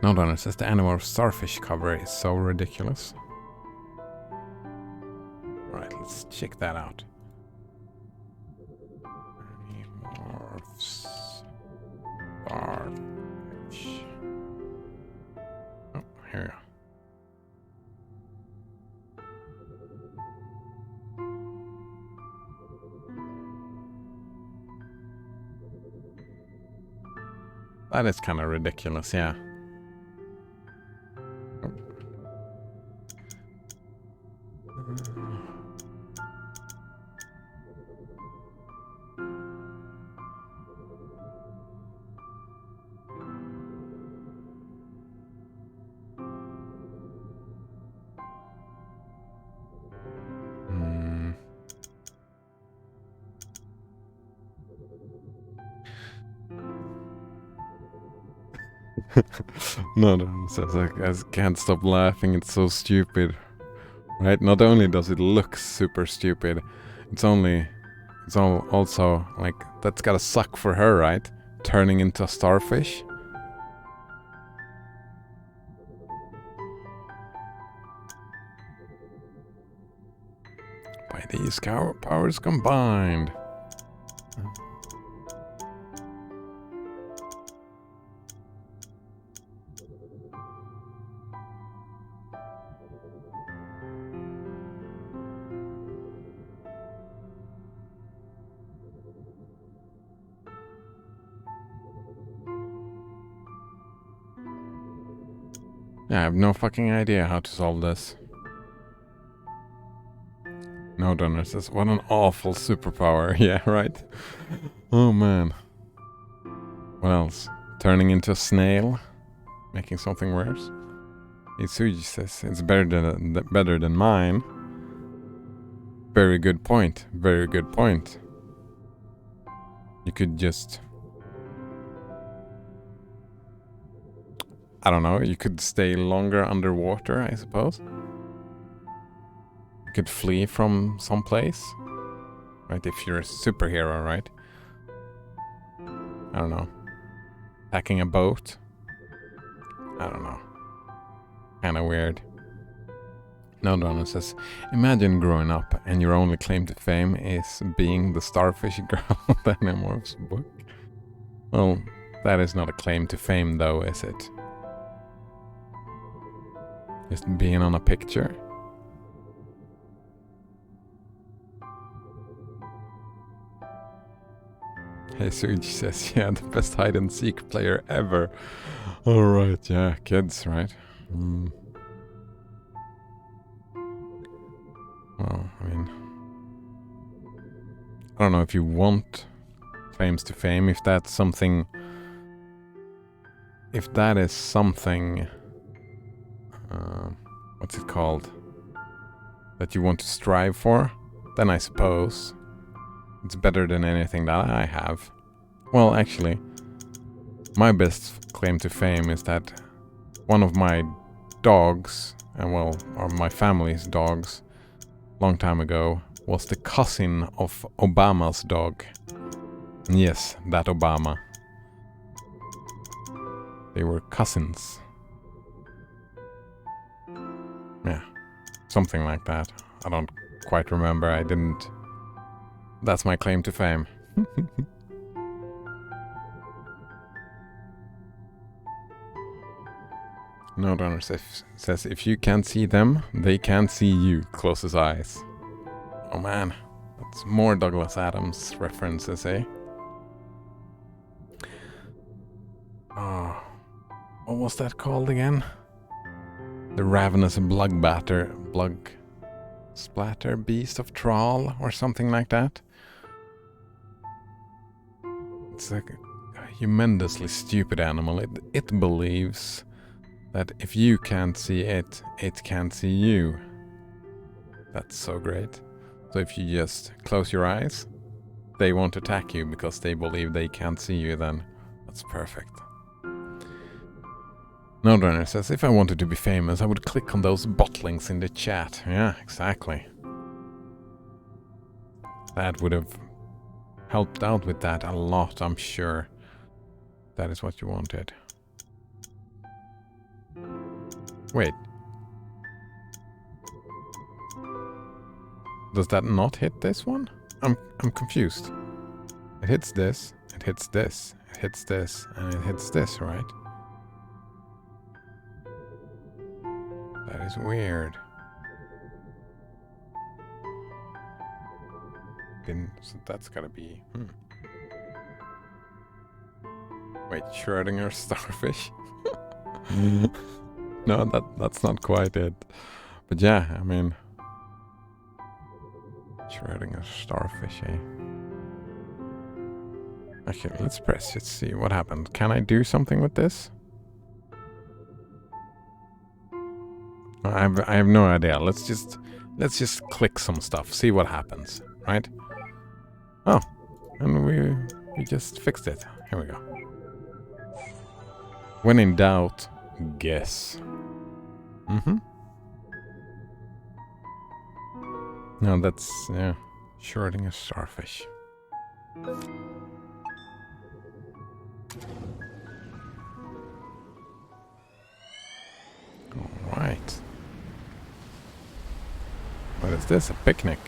Runner says the Animal Starfish cover is so ridiculous. Alright, let's check that out. Animorphs Starfish. Oh, here we go. That is kind of ridiculous, yeah. No, no, says I can't stop laughing. It's so stupid, right? Not only does it look super stupid, it's also like that's gotta suck for her, right? Turning into a starfish. By these powers combined. Yeah, I have no fucking idea how to solve this. No donor says, what an awful superpower. Yeah, right? Oh man. What else? Turning into a snail? Making something worse? Itsuji says, it's better than mine. Very good point. Very good point. You could just... I don't know, you could stay longer underwater, I suppose. You could flee from someplace. Right, if you're a superhero, right? I don't know. Packing a boat? I don't know. Kinda weird. No, Donna says, imagine growing up and your only claim to fame is being the starfish girl in the Animorphs book. Well, that is not a claim to fame though, is it? Just being on a picture? Hey, Suji says, yeah, the best hide-and-seek player ever. Alright, yeah, kids, right? Well, I mean... I don't know if you want claims to fame, if that's something... If that is something... what's it called? That you want to strive for, then I suppose it's better than anything that I have. Well, actually, my best claim to fame is that one of my dogs, or my family's dogs, long time ago, was the cousin of Obama's dog. And yes, that Obama. They were cousins. Yeah, something like that. I don't quite remember. I didn't... That's my claim to fame. No donor says if you can't see them, they can't see you. Closes eyes. Oh man, that's more Douglas Adams references, eh? Oh, what was that called again? The ravenous blug splatter beast of Thrall or something like that. It's like a humongously stupid animal. It believes that if you can't see it, it can't see you. That's so great. So if you just close your eyes, they won't attack you because they believe they can't see you then. That's perfect. Nodrunner says, if I wanted to be famous, I would click on those bot links in the chat. Yeah, exactly. That would have helped out with that a lot, I'm sure. That is what you wanted. Wait. Does that not hit this one? I'm confused. It hits this, it hits this, it hits this, and it hits this, right? That is weird. So that's gotta be... Wait, Schrödinger starfish? No, that's not quite it. But yeah, I mean... Schrödinger starfish, eh? Okay, let's press. Let's see what happened. Can I do something with this? I have no idea. Let's just click some stuff. See what happens, right? Oh, and we just fixed it. Here we go. When in doubt, guess. Mm-hmm. No, that's, yeah, Schrödinger starfish. Alright. What is this? A picnic?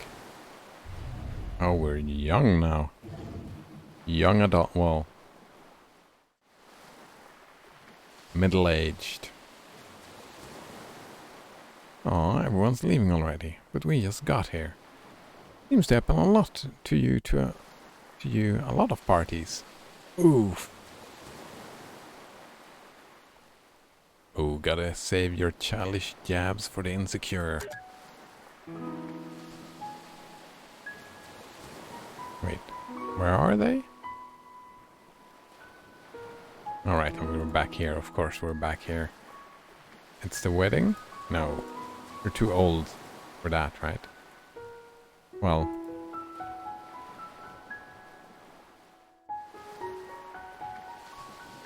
Oh, we're young now. Young adult, well, middle-aged. Oh, everyone's leaving already, but we just got here. Seems to happen a lot to you, a lot of parties. Oof. Oh, gotta save your childish jabs for the insecure. Wait, where are they? Alright, we're back here. Of course we're back here. It's the wedding? No. You're too old for that, right? Well.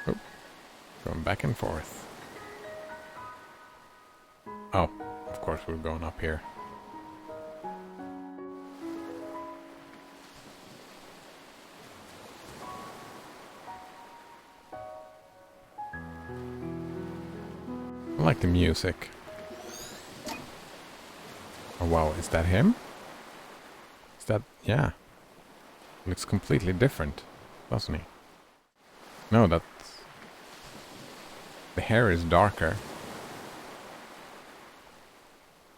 Oh. Going back and forth. Oh, of course we're going up here. I like the music. Oh wow, is that him? Is that... yeah. Looks completely different, doesn't he? No, that's... the hair is darker.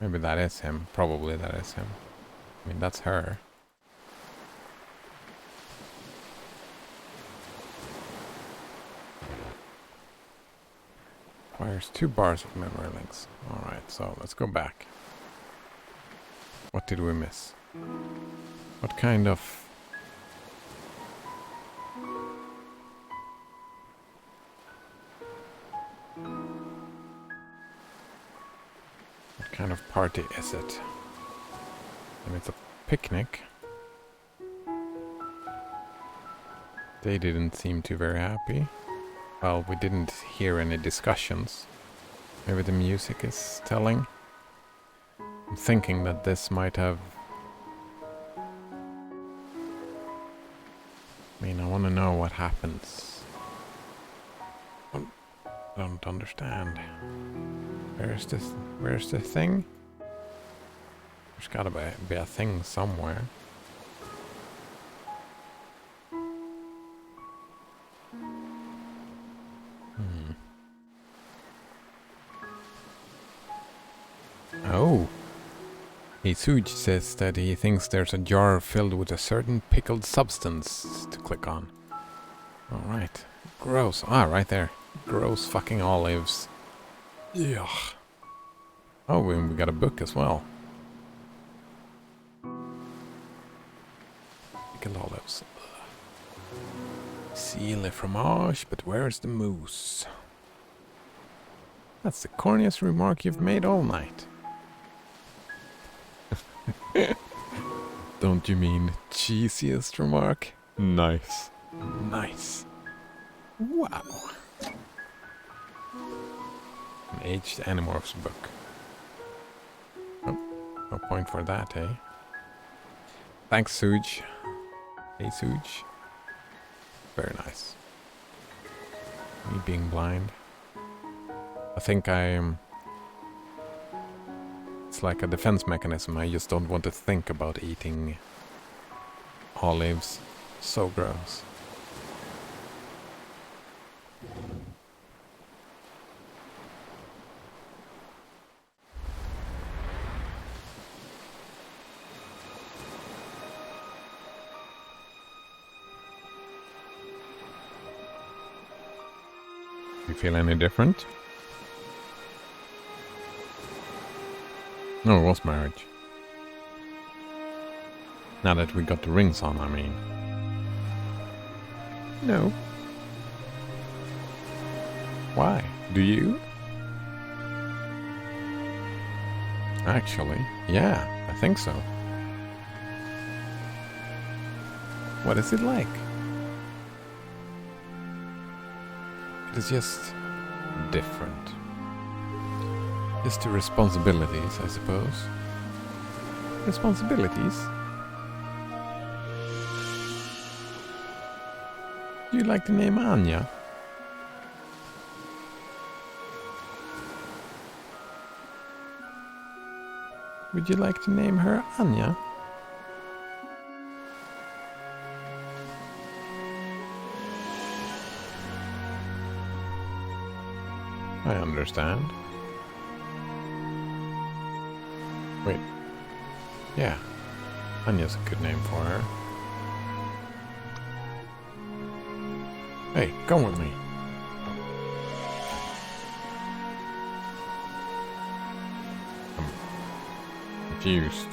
Maybe that is him. Probably that is him. I mean, that's her. Requires 2 bars of memory links. Alright, so let's go back. What did we miss? What kind of... what kind of party is it? And it's a picnic. They didn't seem too very happy. Well, we didn't hear any discussions. Maybe the music is telling. I'm thinking that this might have... I mean, I want to know what happens. I don't understand. Where's the thing? There's gotta be a thing somewhere. Oh. Hisuj says that he thinks there's a jar filled with a certain pickled substance to click on. Alright. Gross. Ah, right there. Gross fucking olives. Yuck. Oh, we got a book as well. Pickled olives. See le fromage, but where's the mousse? That's the corniest remark you've made all night. Don't you mean cheesiest remark? Nice. Nice. Wow. An aged Animorphs book. Oh, no point for that, eh? Thanks, Suj. Hey, Suj. Very nice. Me being blind. I think I'm... it's like a defense mechanism. I just don't want to think about eating olives. So gross. You feel any different? No, it was marriage. Now that we got the rings on, I mean. No. Why? Do you? Actually, yeah, I think so. What is it like? It is just different. Just the responsibilities, I suppose. Responsibilities? Do you like the name Anya? Would you like to name her Anya? I understand. Wait. Yeah. Anya's a good name for her. Hey, come with me. I'm confused.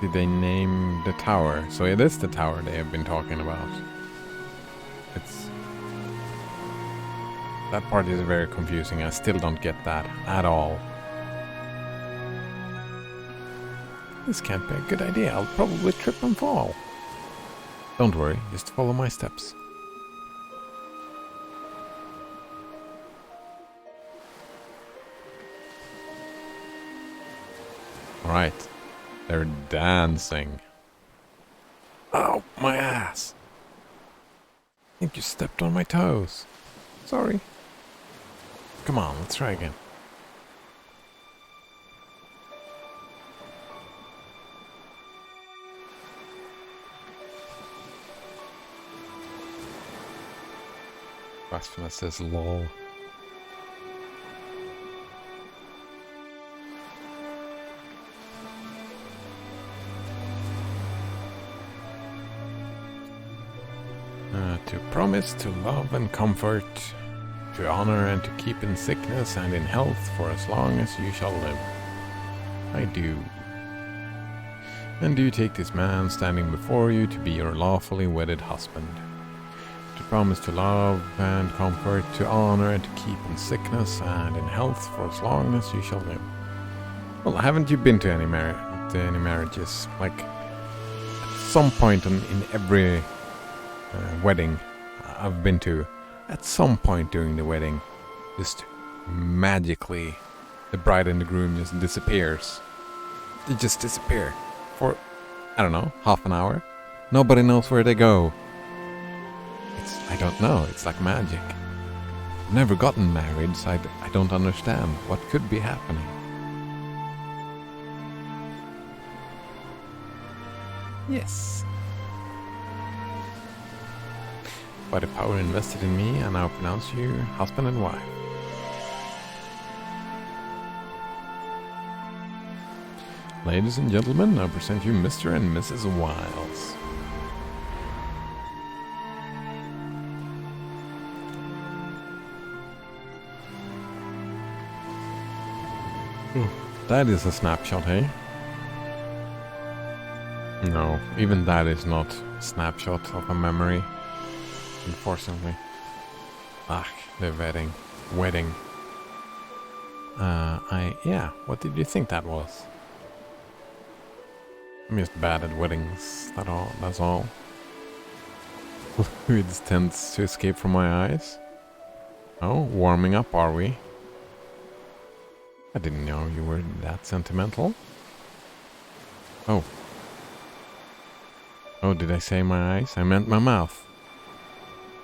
Did they name the tower? So it is the tower they have been talking about. It's... That part is very confusing. I still don't get that at all. This can't be a good idea. I'll probably trip and fall. Don't worry, just follow my steps. Alright. They're dancing. Ow, my ass! I think you stepped on my toes. Sorry. Come on, let's try again. Blasphemous says lol. To promise to love and comfort, to honor and to keep in sickness and in health for as long as you shall live. I do. And do you take this man standing before you to be your lawfully wedded husband? To promise to love and comfort, to honor and to keep in sickness and in health for as long as you shall live. Well, haven't you been to any marriages? Like, at some point in every wedding I've been to, at some point during the wedding, just magically the bride and the groom just disappears. They just disappear for, I don't know, half an hour. Nobody knows where they go. I don't know, it's like magic. I've never gotten married, so I don't understand what could be happening. Yes. By the power invested in me, I now pronounce you husband and wife. Ladies and gentlemen, I present you Mr. and Mrs. Wiles. That is a snapshot, hey? No, even that is not a snapshot of a memory. Unfortunately. Ah, the wedding. Yeah, what did you think that was? I'm just bad at weddings, that's all. Fluids tends to escape from my eyes. Oh, warming up, are we? I didn't know you were that sentimental. Oh. Oh, did I say my eyes? I meant my mouth.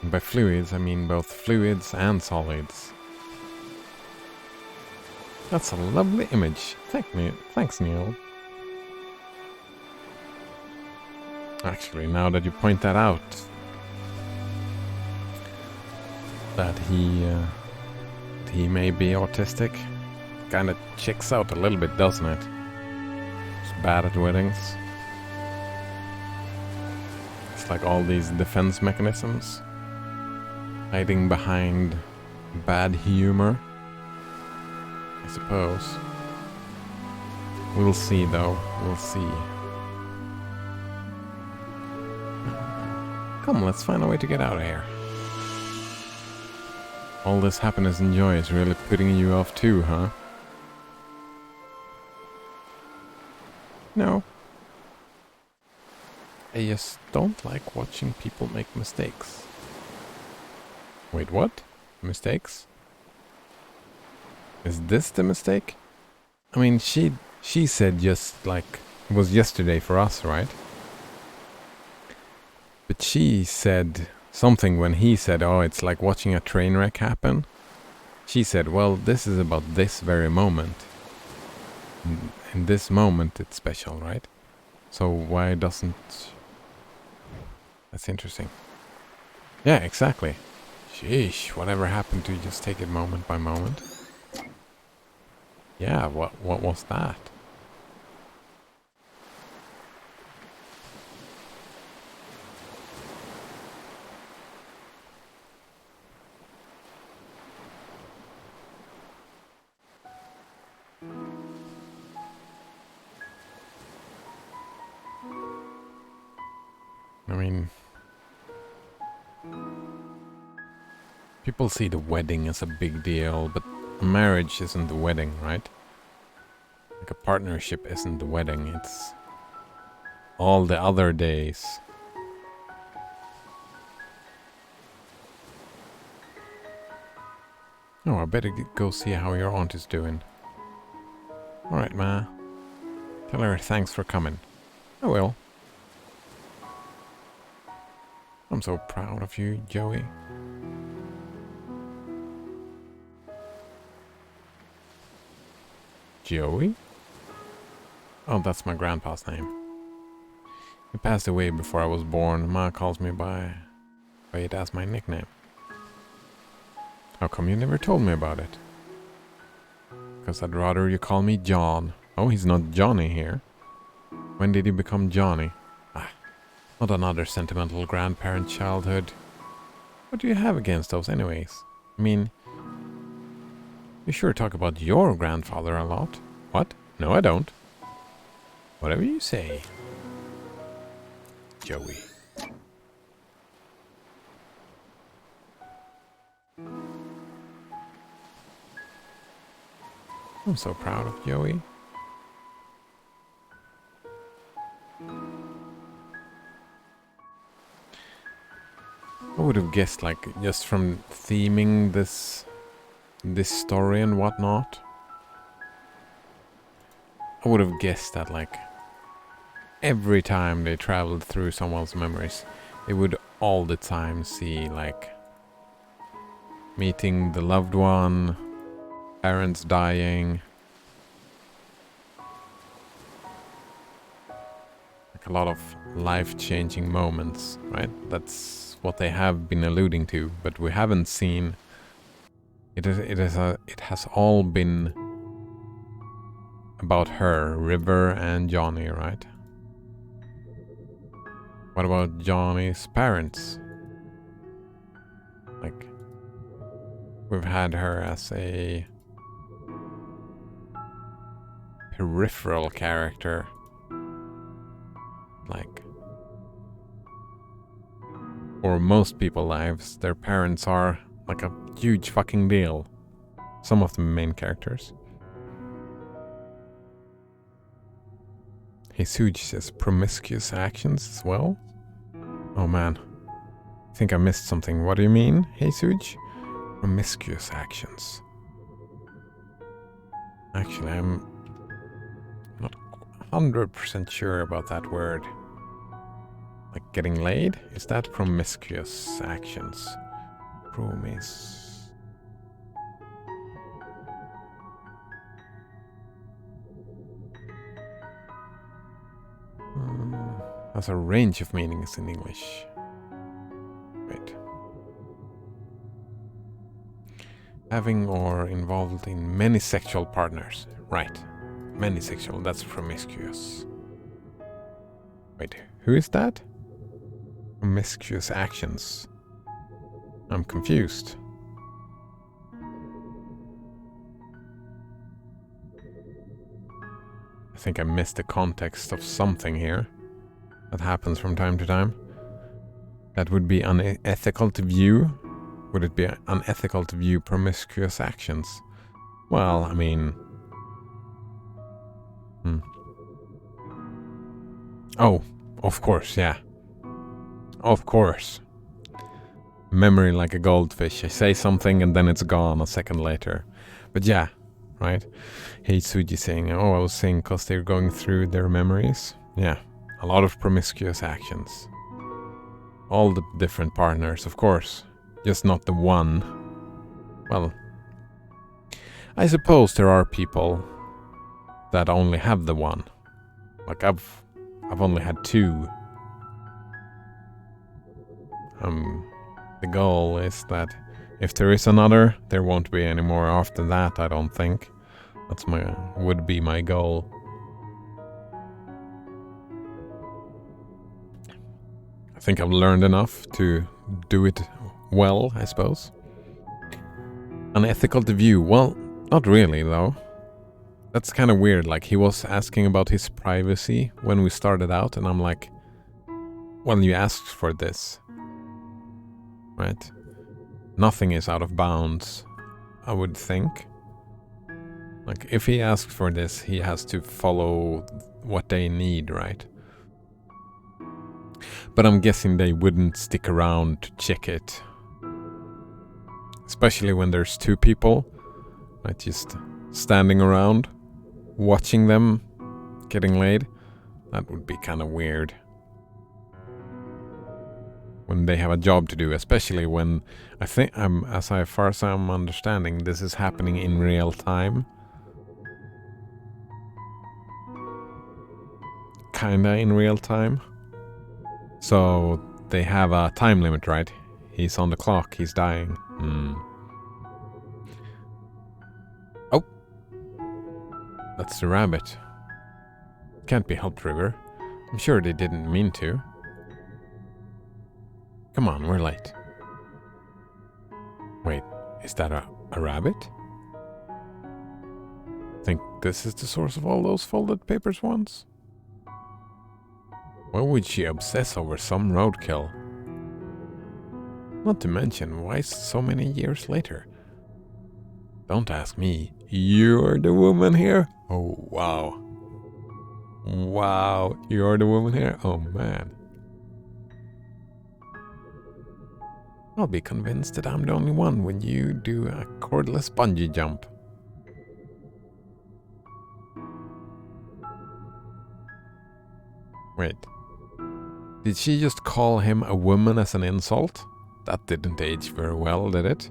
And by fluids, I mean both fluids and solids. That's a lovely image. Thanks, Neil. Actually, now that you point that out, that he may be autistic, kind of checks out a little bit, doesn't it? He's bad at weddings. It's like all these defense mechanisms, hiding behind bad humor, I suppose. We'll see, though. We'll see. Come, let's find a way to get out of here. All this happiness and joy is really putting you off too, huh? No. I just don't like watching people make mistakes. Wait, what? Mistakes? Is this the mistake? I mean, she said just like it was yesterday for us, right? But she said something when he said, "Oh, it's like watching a train wreck happen." She said, "Well, this is about this very moment. In this moment, it's special, right?" So why doesn't... That's interesting. Yeah, exactly. Sheesh, whatever happened to just take it moment by moment? Yeah, what was that? I mean, people see the wedding as a big deal, but marriage isn't the wedding, right? Like a partnership isn't the wedding, it's all the other days. Oh, I better go see how your aunt is doing. Alright, Ma. Tell her thanks for coming. I will. I'm so proud of you, Joey. Joey? Oh, that's my grandpa's name. He passed away before I was born. Ma calls me by it as my nickname. How come you never told me about it? Because I'd rather you call me John. Oh, he's not Johnny here. When did he become Johnny? Ah, not another sentimental grandparent childhood. What do you have against those anyways? I mean, you sure talk about your grandfather a lot. What? No, I don't. Whatever you say. Joey. I'm so proud of Joey. I would have guessed, like, just from theming this story and whatnot, I would have guessed that, like, every time they traveled through someone's memories, they would all the time see, like, meeting the loved one, parents dying, like a lot of life-changing moments, right? That's what they have been alluding to, but we haven't seen. It has all been about her, River and Johnny, right? What about Johnny's parents? Like, we've had her as a peripheral character. Like, for most people's lives, their parents are like a huge fucking deal. Some of the main characters. Jesus says promiscuous actions as well. Oh man. I think I missed something. What do you mean, Jesus? Promiscuous actions. Actually, I'm not 100% sure about that word. Like getting laid? Is that promiscuous actions? Promise. Has a range of meanings in English. Wait. Having or involved in many sexual partners. Right. Many sexual, that's promiscuous. Wait, who is that? Promiscuous actions. I'm confused. I think I missed the context of something here. That happens from time to time. That would be unethical to view. Would it be unethical to view promiscuous actions? Well, I mean... Oh, of course, yeah. Of course. memory like a goldfish. I say something and then it's gone a second later. But yeah, right? Hey, Suji saying, oh, I was saying because they're going through their memories. Yeah, a lot of promiscuous actions. All the different partners, of course. Just not the one. Well, I suppose there are people that only have the one. Like I've only had 2. The goal is that if there is another, there won't be any more after that, I don't think. Would be my goal. I think I've learned enough to do it well, I suppose. Unethical to view? Well, not really, though. That's kind of weird. Like, he was asking about his privacy when we started out, and I'm like, well, you asked for this. Right? Nothing is out of bounds, I would think. Like, if he asked for this, he has to follow what they need, right? But I'm guessing they wouldn't stick around to check it. Especially when there's 2 people, right? Just standing around, watching them getting laid. That would be kind of weird. When they have a job to do, especially when I think as far as I'm understanding, this is happening in real time. Kinda in real time. So they have a time limit, right? He's on the clock, he's dying. Oh! That's the rabbit. Can't be helped, River. I'm sure they didn't mean to. Come on, we're late. Wait, is that a rabbit? Think this is the source of all those folded papers once? Why would she obsess over some roadkill? Not to mention, why so many years later? Don't ask me. You're the woman here? Oh, wow. Wow, you're the woman here? Oh, man. I'll be convinced that I'm the only one when you do a cordless bungee jump. Wait. Did she just call him a woman as an insult? That didn't age very well, did it?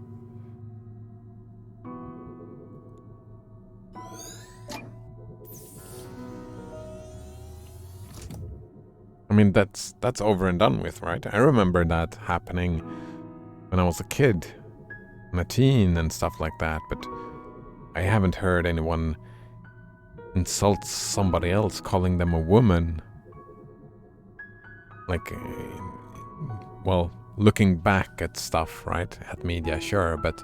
I mean, that's over and done with, right? I remember that happening when I was a kid, and a teen and stuff like that, but I haven't heard anyone insult somebody else calling them a woman. Like, well, looking back at stuff, right? At media, sure, but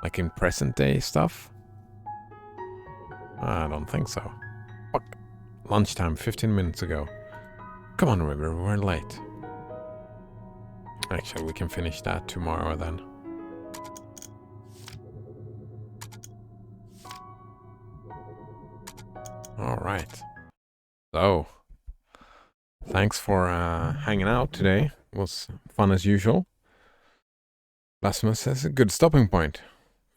like in present day stuff? I don't think so. Fuck. Lunchtime, 15 minutes ago. Come on, River, we're late. Actually, we can finish that tomorrow then. Alright. So, thanks for hanging out today. It was fun as usual. Blasphemous says a good stopping point.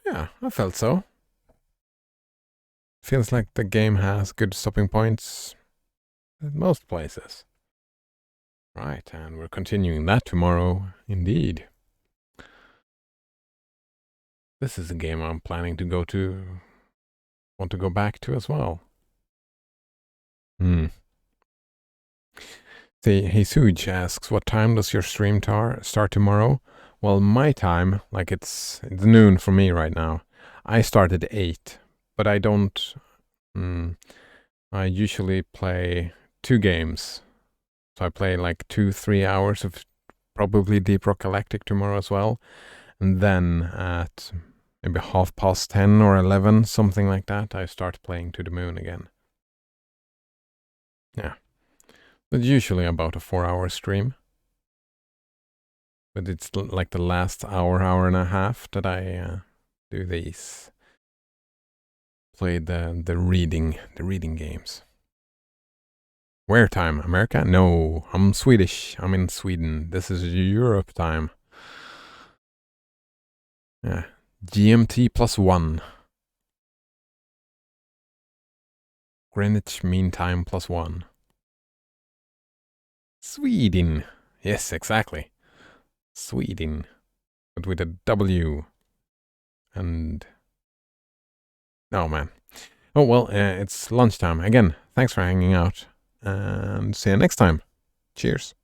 Yeah, I felt so. Feels like the game has good stopping points at most places. Right, and we're continuing that tomorrow, indeed. This is a game I'm planning to want to go back to as well. See, Hesuj asks, what time does your stream start tomorrow? Well, my time, like it's noon for me right now. I start at 8, but I don't... I usually play 2 games. So I play like 2-3 hours of probably Deep Rock Galactic tomorrow as well. And then at maybe 10:30 or 11, something like that, I start playing To the Moon again. Yeah. But usually about a 4-hour stream. But it's like the last hour and a half that I do these. Play the reading games. Where time? America? No, I'm Swedish. I'm in Sweden. This is Europe time. Yeah. GMT +1. Greenwich Mean Time +1. Sweden. Yes, exactly. Sweden. But with a W. And... oh, man. Oh, well, it's lunchtime. Again, thanks for hanging out. And see you next time. Cheers.